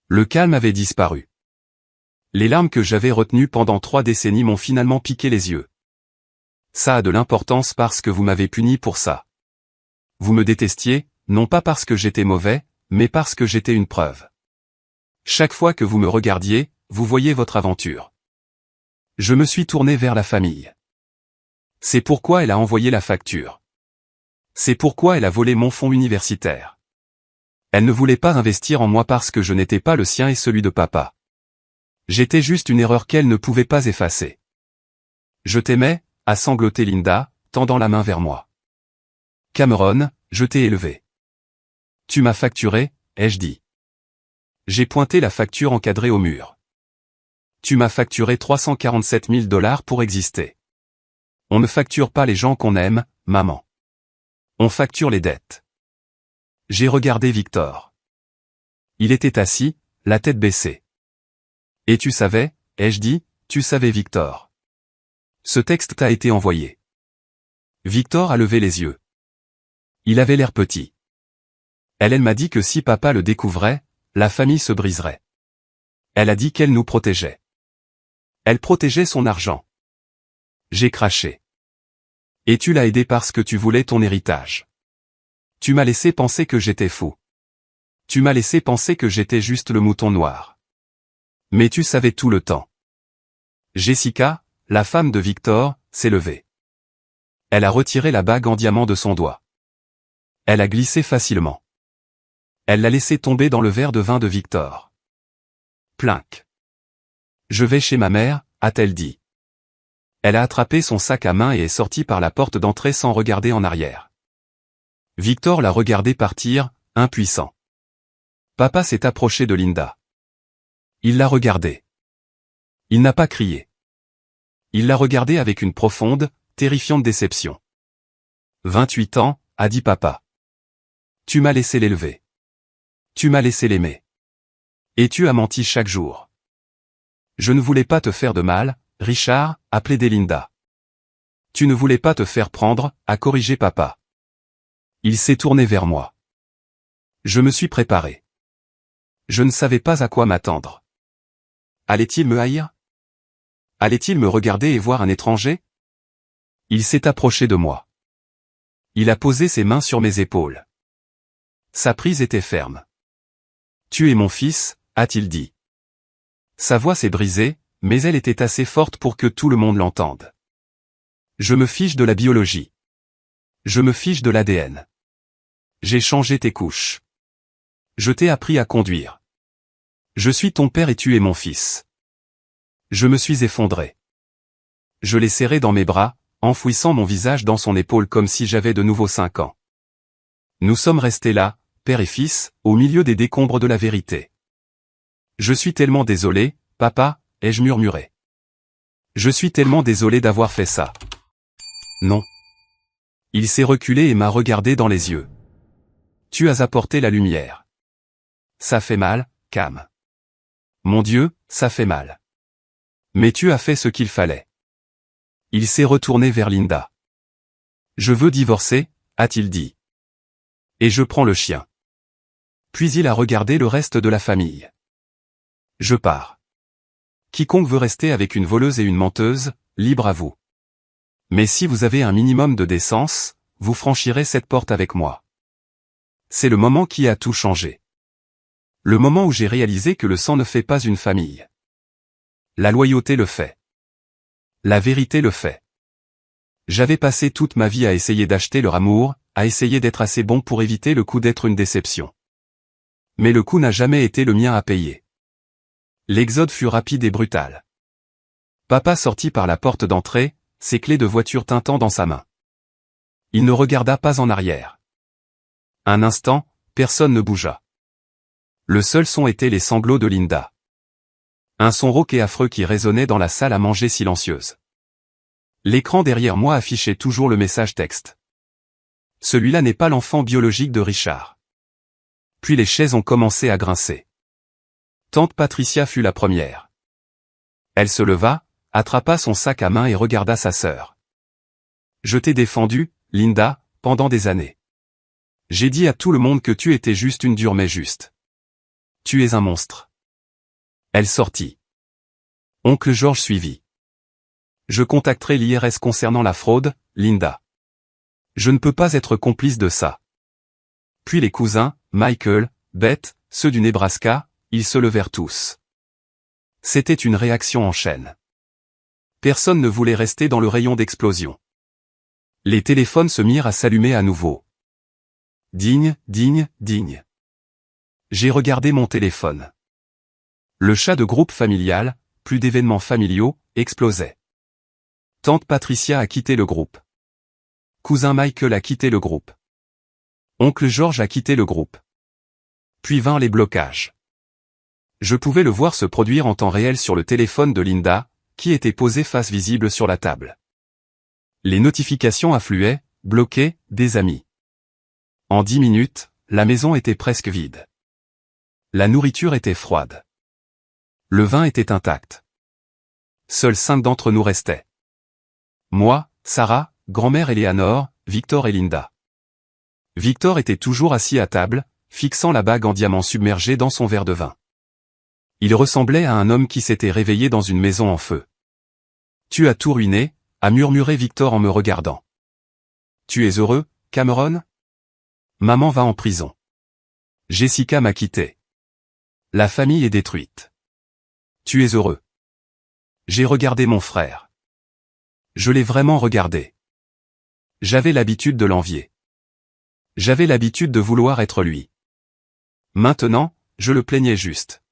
Le calme avait disparu. Les larmes que j'avais retenues pendant 3 décennies m'ont finalement piqué les yeux. Ça a de l'importance parce que vous m'avez puni pour ça. Vous me détestiez, non pas parce que j'étais mauvais, mais parce que j'étais une preuve. Chaque fois que vous me regardiez, vous voyiez votre aventure. Je me suis tourné vers la famille. C'est pourquoi elle a envoyé la facture. C'est pourquoi elle a volé mon fonds universitaire. Elle ne voulait pas investir en moi parce que je n'étais pas le sien et celui de papa. J'étais juste une erreur qu'elle ne pouvait pas effacer. Je t'aimais, a sangloté Linda, tendant la main vers moi. Cameron, je t'ai élevé. Tu m'as facturé, ai-je dit. J'ai pointé la facture encadrée au mur. Tu m'as facturé 347 000 $ pour exister. On ne facture pas les gens qu'on aime, maman. On facture les dettes. J'ai regardé Victor. Il était assis, la tête baissée. Et tu savais, ai-je dit, tu savais Victor. Ce texte t'a été envoyé. Victor a levé les yeux. Il avait l'air petit. Elle m'a dit que si papa le découvrait, la famille se briserait. Elle a dit qu'elle nous protégeait. Elle protégeait son argent. J'ai craché. Et tu l'as aidé parce que tu voulais ton héritage. Tu m'as laissé penser que j'étais fou. Tu m'as laissé penser que j'étais juste le mouton noir. Mais tu savais tout le temps. Jessica, la femme de Victor, s'est levée. Elle a retiré la bague en diamant de son doigt. Elle a glissé facilement. Elle l'a laissé tomber dans le verre de vin de Victor. Plinc. Je vais chez ma mère, a-t-elle dit. Elle a attrapé son sac à main et est sortie par la porte d'entrée sans regarder en arrière. Victor l'a regardé partir, impuissant. Papa s'est approché de Linda. Il l'a regardée. Il n'a pas crié. Il l'a regardée avec une profonde, terrifiante déception. 28 ans, a dit papa. Tu m'as laissé l'élever. Tu m'as laissé l'aimer. Et tu as menti chaque jour. Je ne voulais pas te faire de mal, Richard, a plaidé Linda. Tu ne voulais pas te faire prendre, a corrigé papa. Il s'est tourné vers moi. Je me suis préparé. Je ne savais pas à quoi m'attendre. Allait-il me haïr? Allait-il me regarder et voir un étranger? Il s'est approché de moi. Il a posé ses mains sur mes épaules. Sa prise était ferme. Tu es mon fils, a-t-il dit. Sa voix s'est brisée, mais elle était assez forte pour que tout le monde l'entende. Je me fiche de la biologie. Je me fiche de l'ADN. J'ai changé tes couches. Je t'ai appris à conduire. Je suis ton père et tu es mon fils. Je me suis effondré. Je l'ai serré dans mes bras, enfouissant mon visage dans son épaule comme si j'avais de nouveau 5 ans. Nous sommes restés là, père et fils, au milieu des décombres de la vérité. Je suis tellement désolé, papa, ai-je murmuré. Je suis tellement désolé d'avoir fait ça. Non. Il s'est reculé et m'a regardé dans les yeux. Tu as apporté la lumière. Ça fait mal, Cam. Mon Dieu, ça fait mal. Mais tu as fait ce qu'il fallait. Il s'est retourné vers Linda. Je veux divorcer, a-t-il dit. Et je prends le chien. Puis il a regardé le reste de la famille. Je pars. Quiconque veut rester avec une voleuse et une menteuse, libre à vous. Mais si vous avez un minimum de décence, vous franchirez cette porte avec moi. C'est le moment qui a tout changé. Le moment où j'ai réalisé que le sang ne fait pas une famille. La loyauté le fait. La vérité le fait. J'avais passé toute ma vie à essayer d'acheter leur amour, à essayer d'être assez bon pour éviter le coup d'être une déception. Mais le coup n'a jamais été le mien à payer. L'exode fut rapide et brutal. Papa sortit par la porte d'entrée, ses clés de voiture tintant dans sa main. Il ne regarda pas en arrière. Un instant, personne ne bougea. Le seul son était les sanglots de Linda. Un son rauque et affreux qui résonnait dans la salle à manger silencieuse. L'écran derrière moi affichait toujours le message texte. Celui-là n'est pas l'enfant biologique de Richard. Puis les chaises ont commencé à grincer. Tante Patricia fut la première. Elle se leva, attrapa son sac à main et regarda sa sœur. Je t'ai défendu, Linda, pendant des années. J'ai dit à tout le monde que tu étais juste une dure mais juste. Tu es un monstre. Elle sortit. Oncle George suivit. Je contacterai l'IRS concernant la fraude, Linda. Je ne peux pas être complice de ça. Puis les cousins, Michael, Beth, ceux du Nebraska, ils se levèrent tous. C'était une réaction en chaîne. Personne ne voulait rester dans le rayon d'explosion. Les téléphones se mirent à s'allumer à nouveau. Digne, digne, digne. J'ai regardé mon téléphone. Le chat de groupe familial, plus d'événements familiaux, explosait. Tante Patricia a quitté le groupe. Cousin Michael a quitté le groupe. Oncle George a quitté le groupe. Puis vinrent les blocages. Je pouvais le voir se produire en temps réel sur le téléphone de Linda, qui était posé face visible sur la table. Les notifications affluaient, bloquées, des amis. En 10 minutes, la maison était presque vide. La nourriture était froide. Le vin était intact. Seuls 5 d'entre nous restaient. Moi, Sarah, grand-mère Eleanor, Victor et Linda. Victor était toujours assis à table, fixant la bague en diamant submergée dans son verre de vin. Il ressemblait à un homme qui s'était réveillé dans une maison en feu. « Tu as tout ruiné », a murmuré Victor en me regardant. « Tu es heureux, Cameron ? Maman va en prison. Jessica m'a quitté. La famille est détruite. Tu es heureux. » J'ai regardé mon frère. Je l'ai vraiment regardé. J'avais l'habitude de l'envier. J'avais l'habitude de vouloir être lui. Maintenant, je le plaignais juste.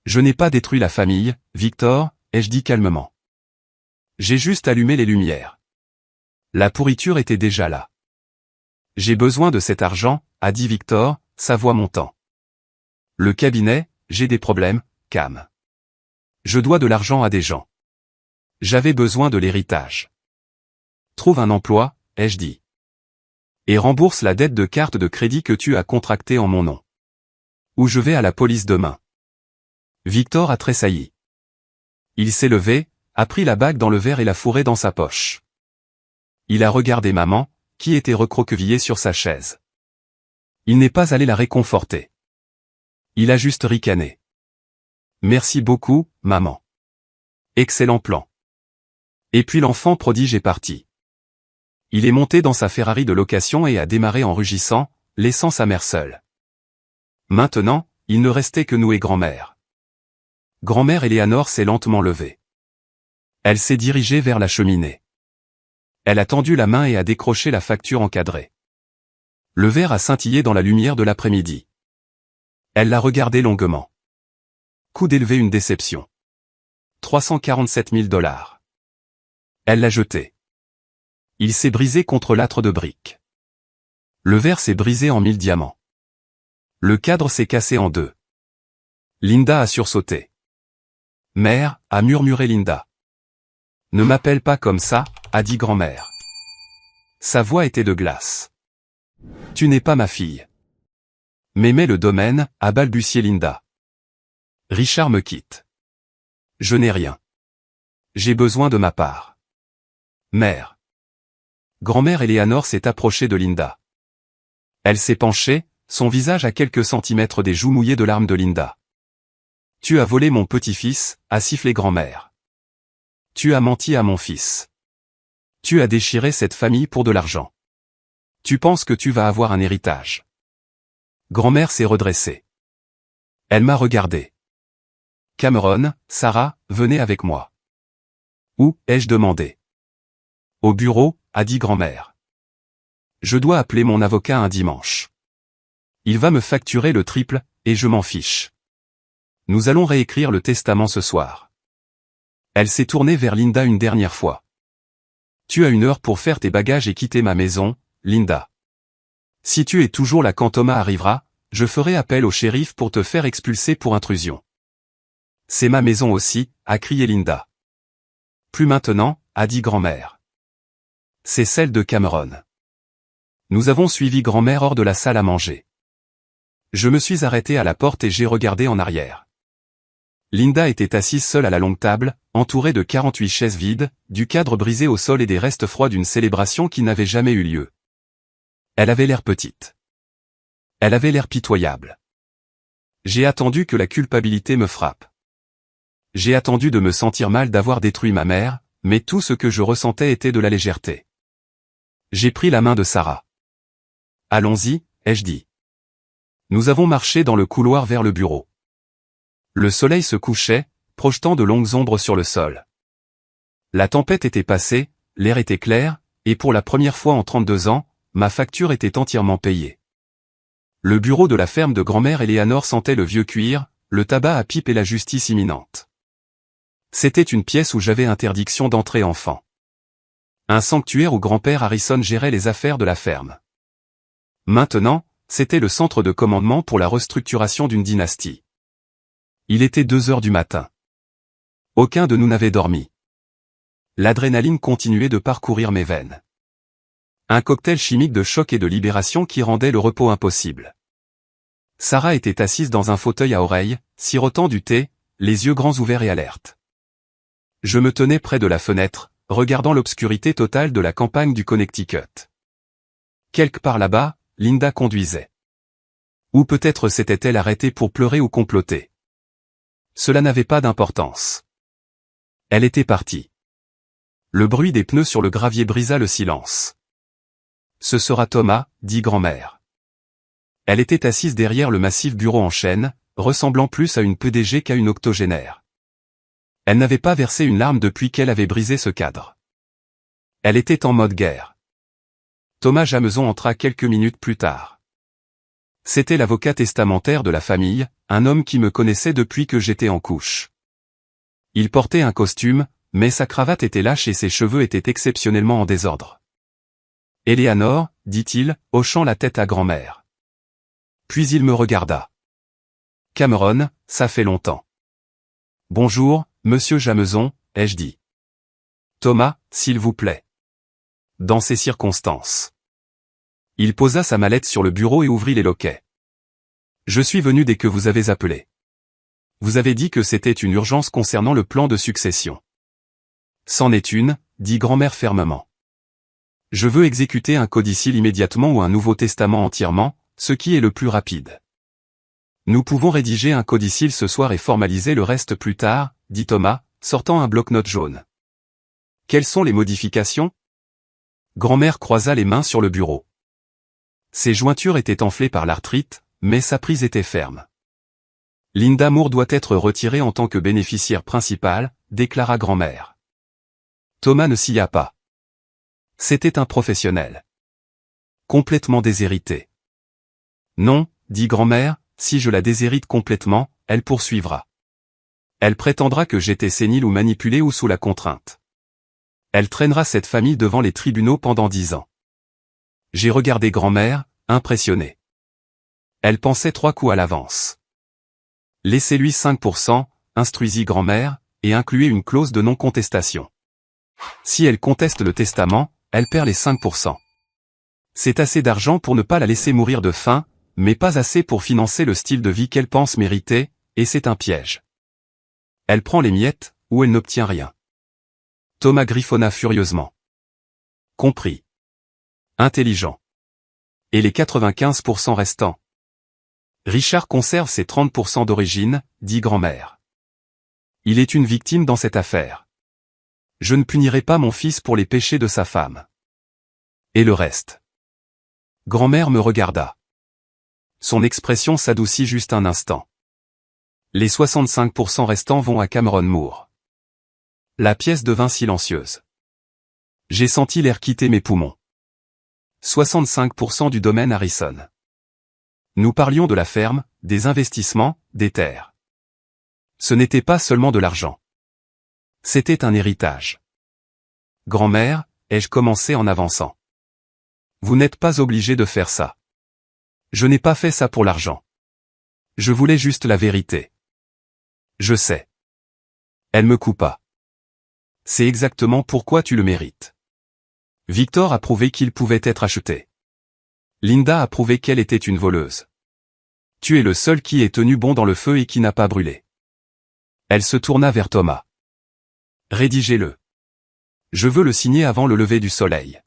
Je n'ai pas détruit la famille, Victor, ai-je dit calmement. J'ai juste allumé les lumières. La pourriture était déjà là. J'ai besoin de cet argent, a dit Victor, sa voix montant. Le cabinet, j'ai des problèmes, Cam. Je dois de l'argent à des gens. J'avais besoin de l'héritage. Trouve un emploi, ai-je dit. Et rembourse la dette de carte de crédit que tu as contractée en mon nom. Ou je vais à la police demain. Victor a tressailli. Il s'est levé, a pris la bague dans le verre et l'a fourrée dans sa poche. Il a regardé maman, qui était recroquevillée sur sa chaise. Il n'est pas allé la réconforter. Il a juste ricané. Merci beaucoup, maman. Excellent plan. Et puis l'enfant prodige est parti. Il est monté dans sa Ferrari de location et a démarré en rugissant, laissant sa mère seule. Maintenant, il ne restait que nous et grand-mère. Grand-mère Eleanor s'est lentement levée. Elle s'est dirigée vers la cheminée. Elle a tendu la main et a décroché la facture encadrée. Le verre a scintillé dans la lumière de l'après-midi. Elle l'a regardé longuement. Coup d'élever une déception. 347 000 $. Elle l'a jeté. Il s'est brisé contre l'âtre de briques. Le verre s'est brisé en 1000 diamants. Le cadre s'est cassé en deux. Linda a sursauté. Mère, a murmuré Linda. Ne m'appelle pas comme ça, a dit grand-mère. Sa voix était de glace. Tu n'es pas ma fille. M'aimer le domaine, a balbutié Linda. Richard me quitte. Je n'ai rien. J'ai besoin de ma part. Mère. Grand-mère Eleanor s'est approchée de Linda. Elle s'est penchée, son visage à quelques centimètres des joues mouillées de larmes de Linda. Tu as volé mon petit-fils, a sifflé grand-mère. Tu as menti à mon fils. Tu as déchiré cette famille pour de l'argent. Tu penses que tu vas avoir un héritage. Grand-mère s'est redressée. Elle m'a regardé. Cameron, Sarah, venez avec moi. Où, ai-je demandé. Au bureau, a dit grand-mère. Je dois appeler mon avocat un dimanche. Il va me facturer le triple, et je m'en fiche. Nous allons réécrire le testament ce soir. Elle s'est tournée vers Linda une dernière fois. Tu as 1 heure pour faire tes bagages et quitter ma maison, Linda. Si tu es toujours là quand Thomas arrivera, je ferai appel au shérif pour te faire expulser pour intrusion. C'est ma maison aussi, a crié Linda. Plus maintenant, a dit grand-mère. C'est celle de Cameron. Nous avons suivi grand-mère hors de la salle à manger. Je me suis arrêté à la porte et j'ai regardé en arrière. Linda était assise seule à la longue table, entourée de 48 chaises vides, du cadre brisé au sol et des restes froids d'une célébration qui n'avait jamais eu lieu. Elle avait l'air petite. Elle avait l'air pitoyable. J'ai attendu que la culpabilité me frappe. J'ai attendu de me sentir mal d'avoir détruit ma mère, mais tout ce que je ressentais était de la légèreté. J'ai pris la main de Sarah. Allons-y, ai-je dit. Nous avons marché dans le couloir vers le bureau. Le soleil se couchait, projetant de longues ombres sur le sol. La tempête était passée, l'air était clair, et pour la première fois en 32 ans, ma facture était entièrement payée. Le bureau de la ferme de grand-mère Eleanor sentait le vieux cuir, le tabac à pipe et la justice imminente. C'était une pièce où j'avais interdiction d'entrer enfant. Un sanctuaire où grand-père Harrison gérait les affaires de la ferme. Maintenant, c'était le centre de commandement pour la restructuration d'une dynastie. Il était 2 heures du matin. Aucun de nous n'avait dormi. L'adrénaline continuait de parcourir mes veines. Un cocktail chimique de choc et de libération qui rendait le repos impossible. Sarah était assise dans un fauteuil à oreilles, sirotant du thé, les yeux grands ouverts et alertes. Je me tenais près de la fenêtre, regardant l'obscurité totale de la campagne du Connecticut. Quelque part là-bas, Linda conduisait. Ou peut-être s'était-elle arrêtée pour pleurer ou comploter. Cela n'avait pas d'importance. Elle était partie. Le bruit des pneus sur le gravier brisa le silence. Ce sera Thomas, dit grand-mère. Elle était assise derrière le massif bureau en chêne, ressemblant plus à une PDG qu'à une octogénaire. Elle n'avait pas versé une larme depuis qu'elle avait brisé ce cadre. Elle était en mode guerre. Thomas Jameson entra quelques minutes plus tard. C'était l'avocat testamentaire de la famille, un homme qui me connaissait depuis que j'étais en couche. Il portait un costume, mais sa cravate était lâche et ses cheveux étaient exceptionnellement en désordre. Eleanor, dit-il, hochant la tête à grand-mère. Puis il me regarda. Cameron, ça fait longtemps. Bonjour, monsieur Jameson, ai-je dit. Thomas, s'il vous plaît. Dans ces circonstances. Il posa sa mallette sur le bureau et ouvrit les loquets. Je suis venu dès que vous avez appelé. Vous avez dit que c'était une urgence concernant le plan de succession. C'en est une, dit grand-mère fermement. Je veux exécuter un codicile immédiatement ou un nouveau testament entièrement, ce qui est le plus rapide. Nous pouvons rédiger un codicile ce soir et formaliser le reste plus tard, dit Thomas, sortant un bloc-notes jaune. Quelles sont les modifications? Grand-mère croisa les mains sur le bureau. Ses jointures étaient enflées par l'arthrite, mais sa prise était ferme. Linda Moore doit être retirée en tant que bénéficiaire principale, déclara grand-mère. Thomas ne s'y a pas. C'était un professionnel. Complètement déshérité. Non, dit grand-mère, si je la déshérite complètement, elle poursuivra. Elle prétendra que j'étais sénile ou manipulé ou sous la contrainte. Elle traînera cette famille devant les tribunaux pendant 10 ans. J'ai regardé grand-mère, impressionné. Elle pensait 3 coups à l'avance. Laissez-lui 5%, instruisit grand-mère, et incluez une clause de non-contestation. Si elle conteste le testament, elle perd les 5%. C'est assez d'argent pour ne pas la laisser mourir de faim, mais pas assez pour financer le style de vie qu'elle pense mériter, et c'est un piège. Elle prend les miettes, ou elle n'obtient rien. Thomas griffonna furieusement. Compris. Intelligent. Et les 95% restants? Richard conserve ses 30% d'origine, dit grand-mère. Il est une victime dans cette affaire. Je ne punirai pas mon fils pour les péchés de sa femme. Et le reste? Grand-mère me regarda. Son expression s'adoucit juste un instant. Les 65% restants vont à Cameron Moore. La pièce devint silencieuse. J'ai senti l'air quitter mes poumons. 65% du domaine Harrison. Nous parlions de la ferme, des investissements, des terres. Ce n'était pas seulement de l'argent. C'était un héritage. Grand-mère, ai-je commencé en avançant. Vous n'êtes pas obligé de faire ça. Je n'ai pas fait ça pour l'argent. Je voulais juste la vérité. Je sais. Elle me coupa. C'est exactement pourquoi tu le mérites. Victor a prouvé qu'il pouvait être acheté. Linda a prouvé qu'elle était une voleuse. Tu es le seul qui est tenu bon dans le feu et qui n'a pas brûlé. Elle se tourna vers Thomas. Rédigez-le. Je veux le signer avant le lever du soleil.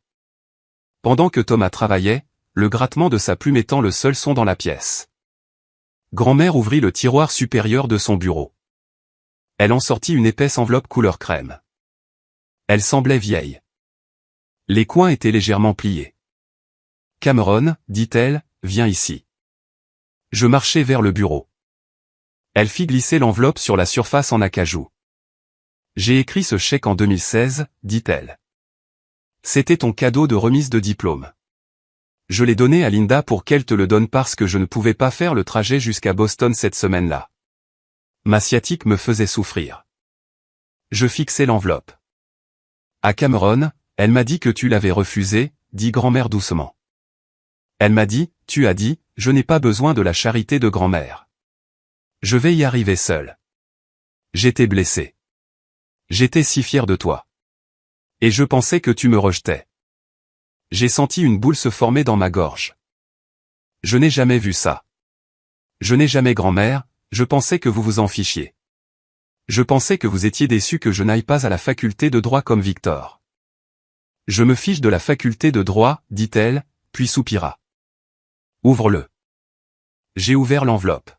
Pendant que Thomas travaillait, le grattement de sa plume étant le seul son dans la pièce. Grand-mère ouvrit le tiroir supérieur de son bureau. Elle en sortit une épaisse enveloppe couleur crème. Elle semblait vieille. Les coins étaient légèrement pliés. Cameron, dit-elle, viens ici. Je marchai vers le bureau. Elle fit glisser l'enveloppe sur la surface en acajou. J'ai écrit ce chèque en 2016, dit-elle. C'était ton cadeau de remise de diplôme. Je l'ai donné à Linda pour qu'elle te le donne parce que je ne pouvais pas faire le trajet jusqu'à Boston cette semaine-là. Ma sciatique me faisait souffrir. Je fixai l'enveloppe. À Cameron, elle m'a dit que tu l'avais refusé, dit grand-mère doucement. Elle m'a dit, tu as dit, je n'ai pas besoin de la charité de grand-mère. Je vais y arriver seul. J'étais blessé. J'étais si fier de toi. Et je pensais que tu me rejetais. J'ai senti une boule se former dans ma gorge. Je n'ai jamais vu ça. Je n'ai jamais grand-mère, je pensais que vous vous en fichiez. Je pensais que vous étiez déçu que je n'aille pas à la faculté de droit comme Victor. Je me fiche de la faculté de droit, dit-elle, puis soupira. Ouvre-le. J'ai ouvert l'enveloppe.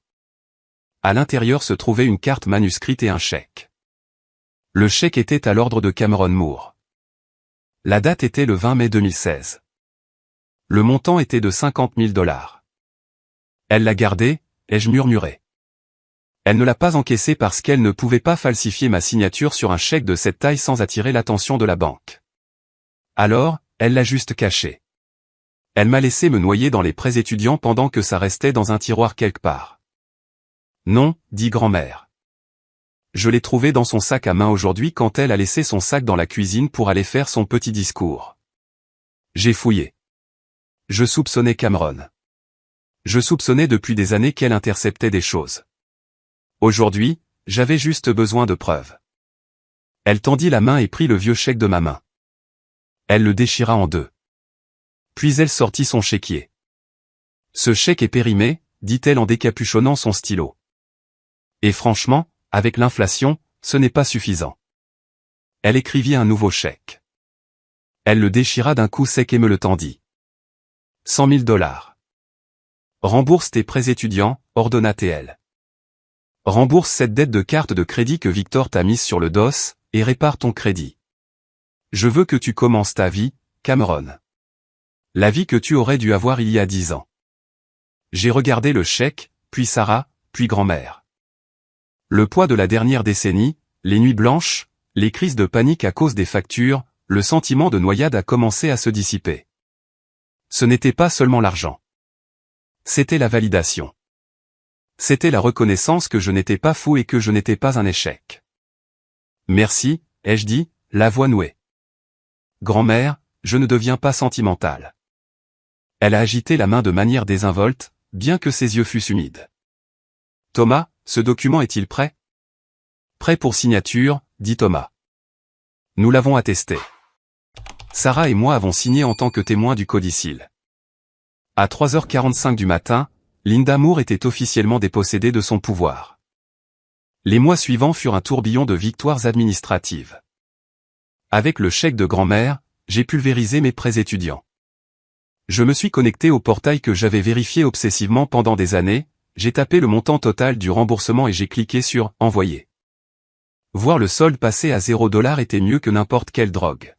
À l'intérieur se trouvait une carte manuscrite et un chèque. Le chèque était à l'ordre de Cameron Moore. La date était le 20 mai 2016. Le montant était de 50 000 $. Elle l'a gardé, ai-je murmuré. Elle ne l'a pas encaissé parce qu'elle ne pouvait pas falsifier ma signature sur un chèque de cette taille sans attirer l'attention de la banque. Alors, elle l'a juste caché. Elle m'a laissé me noyer dans les prêts étudiants pendant que ça restait dans un tiroir quelque part. Non, dit grand-mère. Je l'ai trouvé dans son sac à main aujourd'hui quand elle a laissé son sac dans la cuisine pour aller faire son petit discours. J'ai fouillé. Je soupçonnais Cameron. Je soupçonnais depuis des années qu'elle interceptait des choses. Aujourd'hui, j'avais juste besoin de preuves. Elle tendit la main et prit le vieux chèque de ma main. Elle le déchira en deux. Puis elle sortit son chéquier. Ce chèque est périmé, dit-elle en décapuchonnant son stylo. Et franchement, avec l'inflation, ce n'est pas suffisant. Elle écrivit un nouveau chèque. Elle le déchira d'un coup sec et me le tendit. 100 000 $. Rembourse tes prêts étudiants, ordonna-t-elle. Rembourse cette dette de carte de crédit que Victor t'a mise sur le dos, et répare ton crédit. Je veux que tu commences ta vie, Cameron. La vie que tu aurais dû avoir il y a 10 ans. J'ai regardé le chèque, puis Sarah, puis grand-mère. Le poids de la dernière décennie, les nuits blanches, les crises de panique à cause des factures, le sentiment de noyade a commencé à se dissiper. Ce n'était pas seulement l'argent. C'était la validation. C'était la reconnaissance que je n'étais pas fou et que je n'étais pas un échec. Merci, ai-je dit, la voix nouée. Grand-mère, je ne deviens pas sentimentale. Elle a agité la main de manière désinvolte, bien que ses yeux fussent humides. Thomas, ce document est-il prêt? Prêt pour signature, dit Thomas. Nous l'avons attesté. Sarah et moi avons signé en tant que témoins du codicille. À 3h45 du matin, Linda Moore était officiellement dépossédée de son pouvoir. Les mois suivants furent un tourbillon de victoires administratives. Avec le chèque de grand-mère, j'ai pulvérisé mes prêts étudiants. Je me suis connecté au portail que j'avais vérifié obsessivement pendant des années, j'ai tapé le montant total du remboursement et j'ai cliqué sur « Envoyer ». Voir le solde passer à $0 était mieux que n'importe quelle drogue.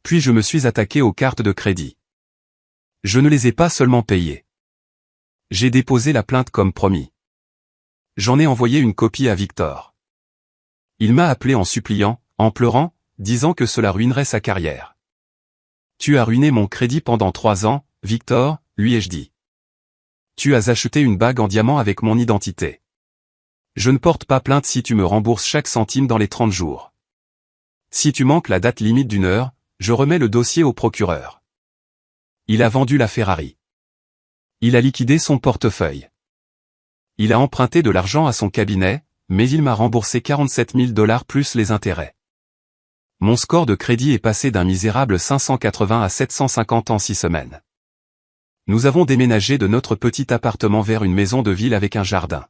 Puis je me suis attaqué aux cartes de crédit. Je ne les ai pas seulement payées. J'ai déposé la plainte comme promis. J'en ai envoyé une copie à Victor. Il m'a appelé en suppliant, en pleurant, disant que cela ruinerait sa carrière. Tu as ruiné mon crédit pendant 3 ans, Victor, lui ai-je dit. Tu as acheté une bague en diamant avec mon identité. Je ne porte pas plainte si tu me rembourses chaque centime dans les 30 jours. Si tu manques la date limite d'1 heure, je remets le dossier au procureur. Il a vendu la Ferrari. Il a liquidé son portefeuille. Il a emprunté de l'argent à son cabinet, mais il m'a remboursé $47 000 plus les intérêts. Mon score de crédit est passé d'un misérable 580 à 750 en 6 semaines. Nous avons déménagé de notre petit appartement vers une maison de ville avec un jardin.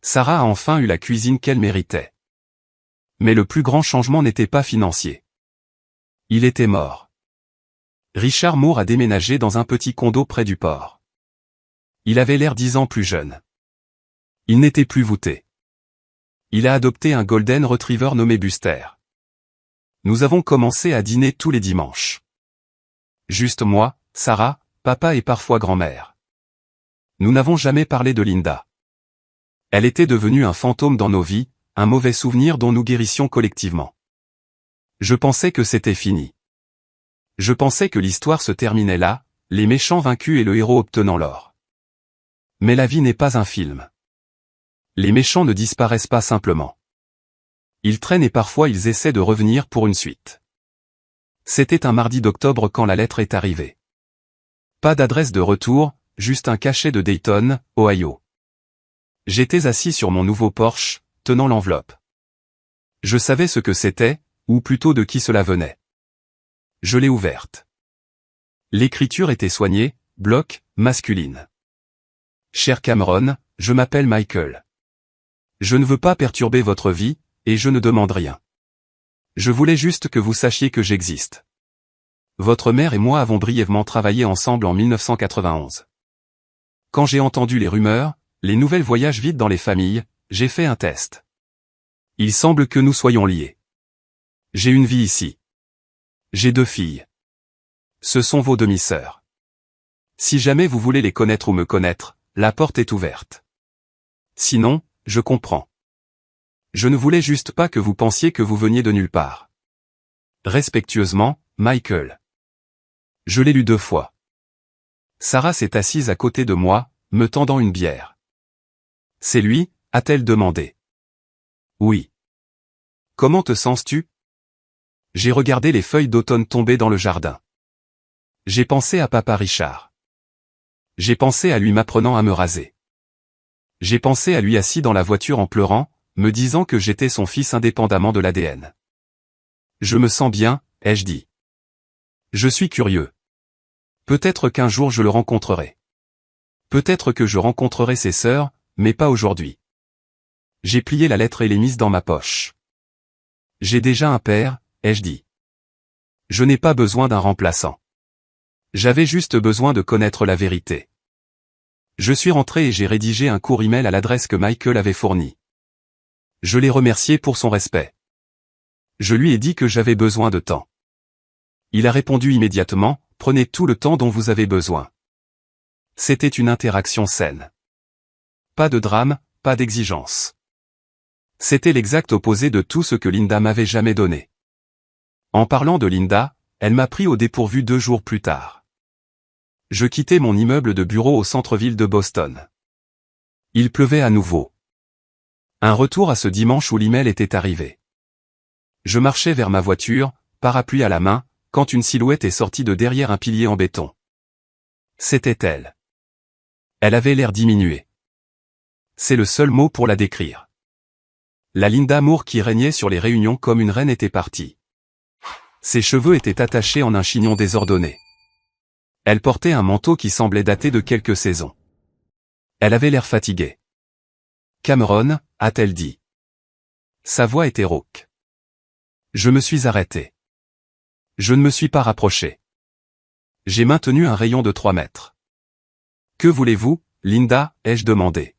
Sarah a enfin eu la cuisine qu'elle méritait. Mais le plus grand changement n'était pas financier. Il était mort. Richard Moore a déménagé dans un petit condo près du port. Il avait l'air 10 ans plus jeune. Il n'était plus voûté. Il a adopté un golden retriever nommé Buster. Nous avons commencé à dîner tous les dimanches. Juste moi, Sarah, papa et parfois grand-mère. Nous n'avons jamais parlé de Linda. Elle était devenue un fantôme dans nos vies, un mauvais souvenir dont nous guérissions collectivement. Je pensais que c'était fini. Je pensais que l'histoire se terminait là, les méchants vaincus et le héros obtenant l'or. Mais la vie n'est pas un film. Les méchants ne disparaissent pas simplement. Ils traînent et parfois ils essaient de revenir pour une suite. C'était un mardi d'octobre quand la lettre est arrivée. Pas d'adresse de retour, juste un cachet de Dayton, Ohio. J'étais assis sur mon nouveau Porsche, tenant l'enveloppe. Je savais ce que c'était, ou plutôt de qui cela venait. Je l'ai ouverte. L'écriture était soignée, bloc, masculine. Cher Cameron, je m'appelle Michael. Je ne veux pas perturber votre vie, et je ne demande rien. Je voulais juste que vous sachiez que j'existe. Votre mère et moi avons brièvement travaillé ensemble en 1991. Quand j'ai entendu les rumeurs, les nouvelles voyages vite dans les familles, j'ai fait un test. Il semble que nous soyons liés. J'ai une vie ici. J'ai 2 filles. Ce sont vos demi-sœurs. Si jamais vous voulez les connaître ou me connaître, la porte est ouverte. Sinon, je comprends. Je ne voulais juste pas que vous pensiez que vous veniez de nulle part. Respectueusement, Michael. Je l'ai lu 2 fois. Sarah s'est assise à côté de moi, me tendant une bière. C'est lui, a-t-elle demandé. Oui. Comment te sens-tu? J'ai regardé les feuilles d'automne tomber dans le jardin. J'ai pensé à papa Richard. J'ai pensé à lui m'apprenant à me raser. J'ai pensé à lui assis dans la voiture en pleurant, me disant que j'étais son fils indépendamment de l'ADN. Je me sens bien, ai-je dit. Je suis curieux. Peut-être qu'un jour je le rencontrerai. Peut-être que je rencontrerai ses sœurs, mais pas aujourd'hui. J'ai plié la lettre et l'ai mise dans ma poche. J'ai déjà un père, ai-je dit. Je n'ai pas besoin d'un remplaçant. J'avais juste besoin de connaître la vérité. Je suis rentré et j'ai rédigé un court email à l'adresse que Michael avait fournie. Je l'ai remercié pour son respect. Je lui ai dit que j'avais besoin de temps. Il a répondu immédiatement, prenez tout le temps dont vous avez besoin. C'était une interaction saine. Pas de drame, pas d'exigence. C'était l'exact opposé de tout ce que Linda m'avait jamais donné. En parlant de Linda, elle m'a pris au dépourvu 2 jours plus tard. Je quittais mon immeuble de bureau au centre-ville de Boston. Il pleuvait à nouveau. Un retour à ce dimanche où l'email était arrivé. Je marchais vers ma voiture, parapluie à la main, quand une silhouette est sortie de derrière un pilier en béton. C'était elle. Elle avait l'air diminué. C'est le seul mot pour la décrire. La Linda Moore qui régnait sur les réunions comme une reine était partie. Ses cheveux étaient attachés en un chignon désordonné. Elle portait un manteau qui semblait dater de quelques saisons. Elle avait l'air fatiguée. « Cameron » a-t-elle dit. Sa voix était rauque. Je me suis arrêté. Je ne me suis pas rapproché. J'ai maintenu un rayon de 3 mètres. « Que voulez-vous, Linda » ai-je demandé.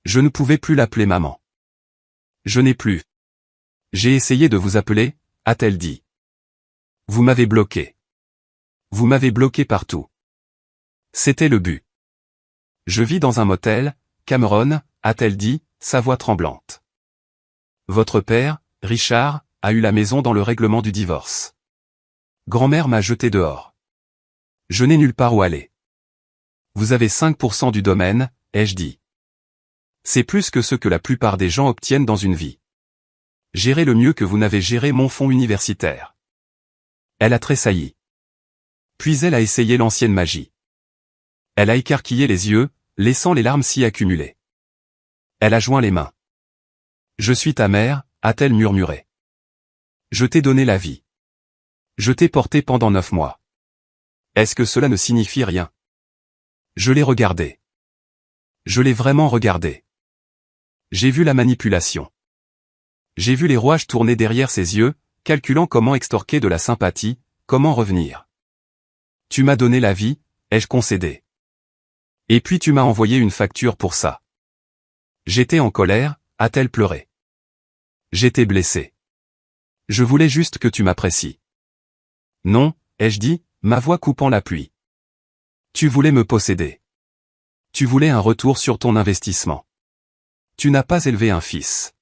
Je ne pouvais plus l'appeler maman. Je n'ai plus. J'ai essayé de vous appeler, a-t-elle dit. Vous m'avez bloqué. Vous m'avez bloqué partout. C'était le but. Je vis dans un motel, Cameron, a-t-elle dit, sa voix tremblante. Votre père, Richard, a eu la maison dans le règlement du divorce. Grand-mère m'a jeté dehors. Je n'ai nulle part où aller. Vous avez 5% du domaine, ai-je dit. C'est plus que ce que la plupart des gens obtiennent dans une vie. Gérez le mieux que vous n'avez géré mon fonds universitaire. Elle a tressailli. Puis elle a essayé l'ancienne magie. Elle a écarquillé les yeux, laissant les larmes s'y accumuler. Elle a joint les mains. Je suis ta mère, a-t-elle murmuré. Je t'ai donné la vie. Je t'ai porté pendant 9 mois. Est-ce que cela ne signifie rien? Je l'ai regardé. Je l'ai vraiment regardé. J'ai vu la manipulation. J'ai vu les rouages tourner derrière ses yeux, calculant comment extorquer de la sympathie, comment revenir. Tu m'as donné la vie, ai-je concédé. Et puis tu m'as envoyé une facture pour ça. J'étais en colère, a-t-elle pleuré. J'étais blessé. Je voulais juste que tu m'apprécies. Non, ai-je dit, ma voix coupant la pluie. Tu voulais me posséder. Tu voulais un retour sur ton investissement. Tu n'as pas élevé un fils.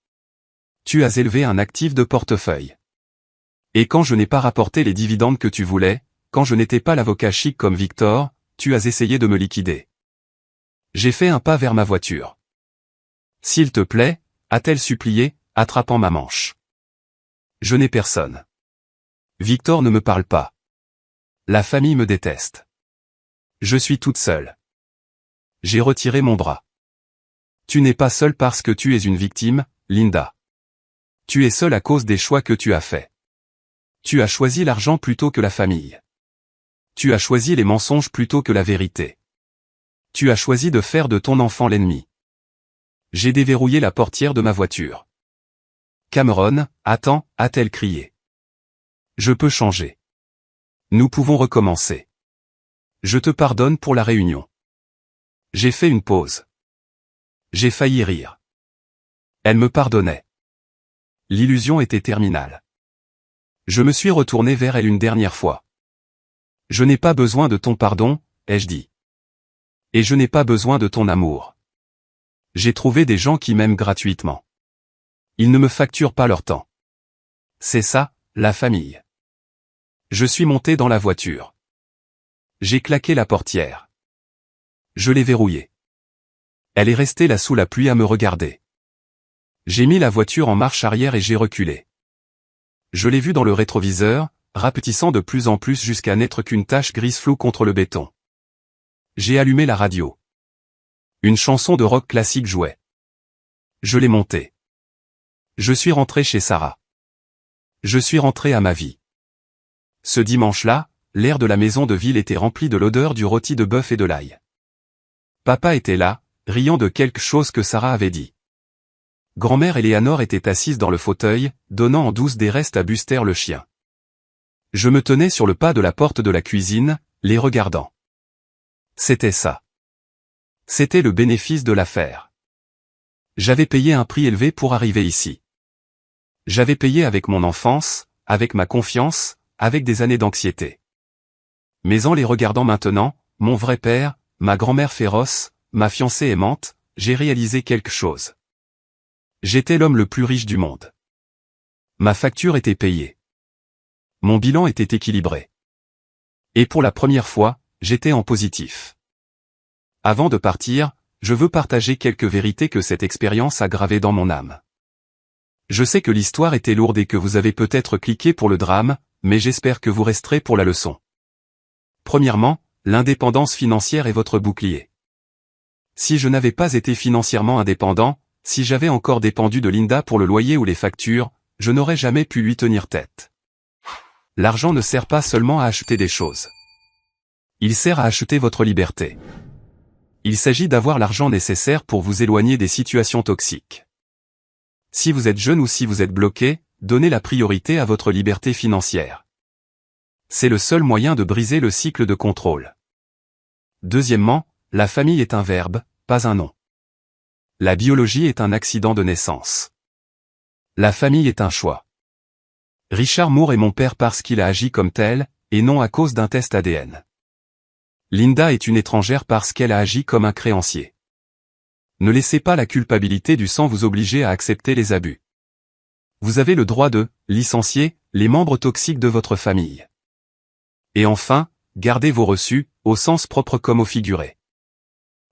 Tu as élevé un actif de portefeuille. Et quand je n'ai pas rapporté les dividendes que tu voulais, quand je n'étais pas l'avocat chic comme Victor, tu as essayé de me liquider. J'ai fait un pas vers ma voiture. S'il te plaît, a-t-elle supplié, attrapant ma manche. Je n'ai personne. Victor ne me parle pas. La famille me déteste. Je suis toute seule. J'ai retiré mon bras. Tu n'es pas seule parce que tu es une victime, Linda. Tu es seule à cause des choix que tu as faits. Tu as choisi l'argent plutôt que la famille. Tu as choisi les mensonges plutôt que la vérité. Tu as choisi de faire de ton enfant l'ennemi. J'ai déverrouillé la portière de ma voiture. Cameron, attends, a-t-elle crié. Je peux changer. Nous pouvons recommencer. Je te pardonne pour la réunion. J'ai fait une pause. J'ai failli rire. Elle me pardonnait. L'illusion était terminale. Je me suis retourné vers elle une dernière fois. Je n'ai pas besoin de ton pardon, ai-je dit. Et je n'ai pas besoin de ton amour. J'ai trouvé des gens qui m'aiment gratuitement. Ils ne me facturent pas leur temps. C'est ça, la famille. Je suis monté dans la voiture. J'ai claqué la portière. Je l'ai verrouillée. Elle est restée là sous la pluie à me regarder. J'ai mis la voiture en marche arrière et j'ai reculé. Je l'ai vue dans le rétroviseur, rapetissant de plus en plus jusqu'à n'être qu'une tache grise floue contre le béton. J'ai allumé la radio. Une chanson de rock classique jouait. Je l'ai montée. Je suis rentré chez Sarah. Je suis rentré à ma vie. Ce dimanche-là, l'air de la maison de ville était rempli de l'odeur du rôti de bœuf et de l'ail. Papa était là, riant de quelque chose que Sarah avait dit. Grand-mère Eleanor était assise dans le fauteuil, donnant en douce des restes à Buster le chien. Je me tenais sur le pas de la porte de la cuisine, les regardant. C'était ça. C'était le bénéfice de l'affaire. J'avais payé un prix élevé pour arriver ici. J'avais payé avec mon enfance, avec ma confiance, avec des années d'anxiété. Mais en les regardant maintenant, mon vrai père, ma grand-mère féroce, ma fiancée aimante, j'ai réalisé quelque chose. J'étais l'homme le plus riche du monde. Ma facture était payée. Mon bilan était équilibré. Et pour la première fois, j'étais en positif. Avant de partir, je veux partager quelques vérités que cette expérience a gravées dans mon âme. Je sais que l'histoire était lourde et que vous avez peut-être cliqué pour le drame, mais j'espère que vous resterez pour la leçon. Premièrement, l'indépendance financière est votre bouclier. Si je n'avais pas été financièrement indépendant, si j'avais encore dépendu de Linda pour le loyer ou les factures, je n'aurais jamais pu lui tenir tête. L'argent ne sert pas seulement à acheter des choses. Il sert à acheter votre liberté. Il s'agit d'avoir l'argent nécessaire pour vous éloigner des situations toxiques. Si vous êtes jeune ou si vous êtes bloqué, donnez la priorité à votre liberté financière. C'est le seul moyen de briser le cycle de contrôle. Deuxièmement, la famille est un verbe, pas un nom. La biologie est un accident de naissance. La famille est un choix. Richard Moore est mon père parce qu'il a agi comme tel, et non à cause d'un test ADN. Linda est une étrangère parce qu'elle a agi comme un créancier. Ne laissez pas la culpabilité du sang vous obliger à accepter les abus. Vous avez le droit de licencier les membres toxiques de votre famille. Et enfin, gardez vos reçus, au sens propre comme au figuré.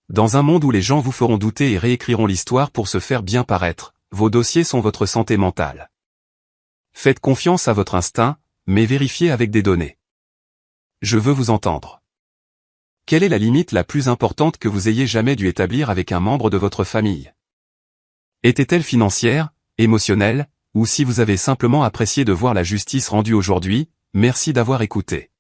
Dans un monde où les gens vous feront douter et réécriront l'histoire pour se faire bien paraître, vos dossiers sont votre santé mentale. Faites confiance à votre instinct, mais vérifiez avec des données. Je veux vous entendre. Quelle est la limite la plus importante que vous ayez jamais dû établir avec un membre de votre famille? Était-elle financière, émotionnelle, ou si vous avez simplement apprécié de voir la justice rendue aujourd'hui, merci d'avoir écouté.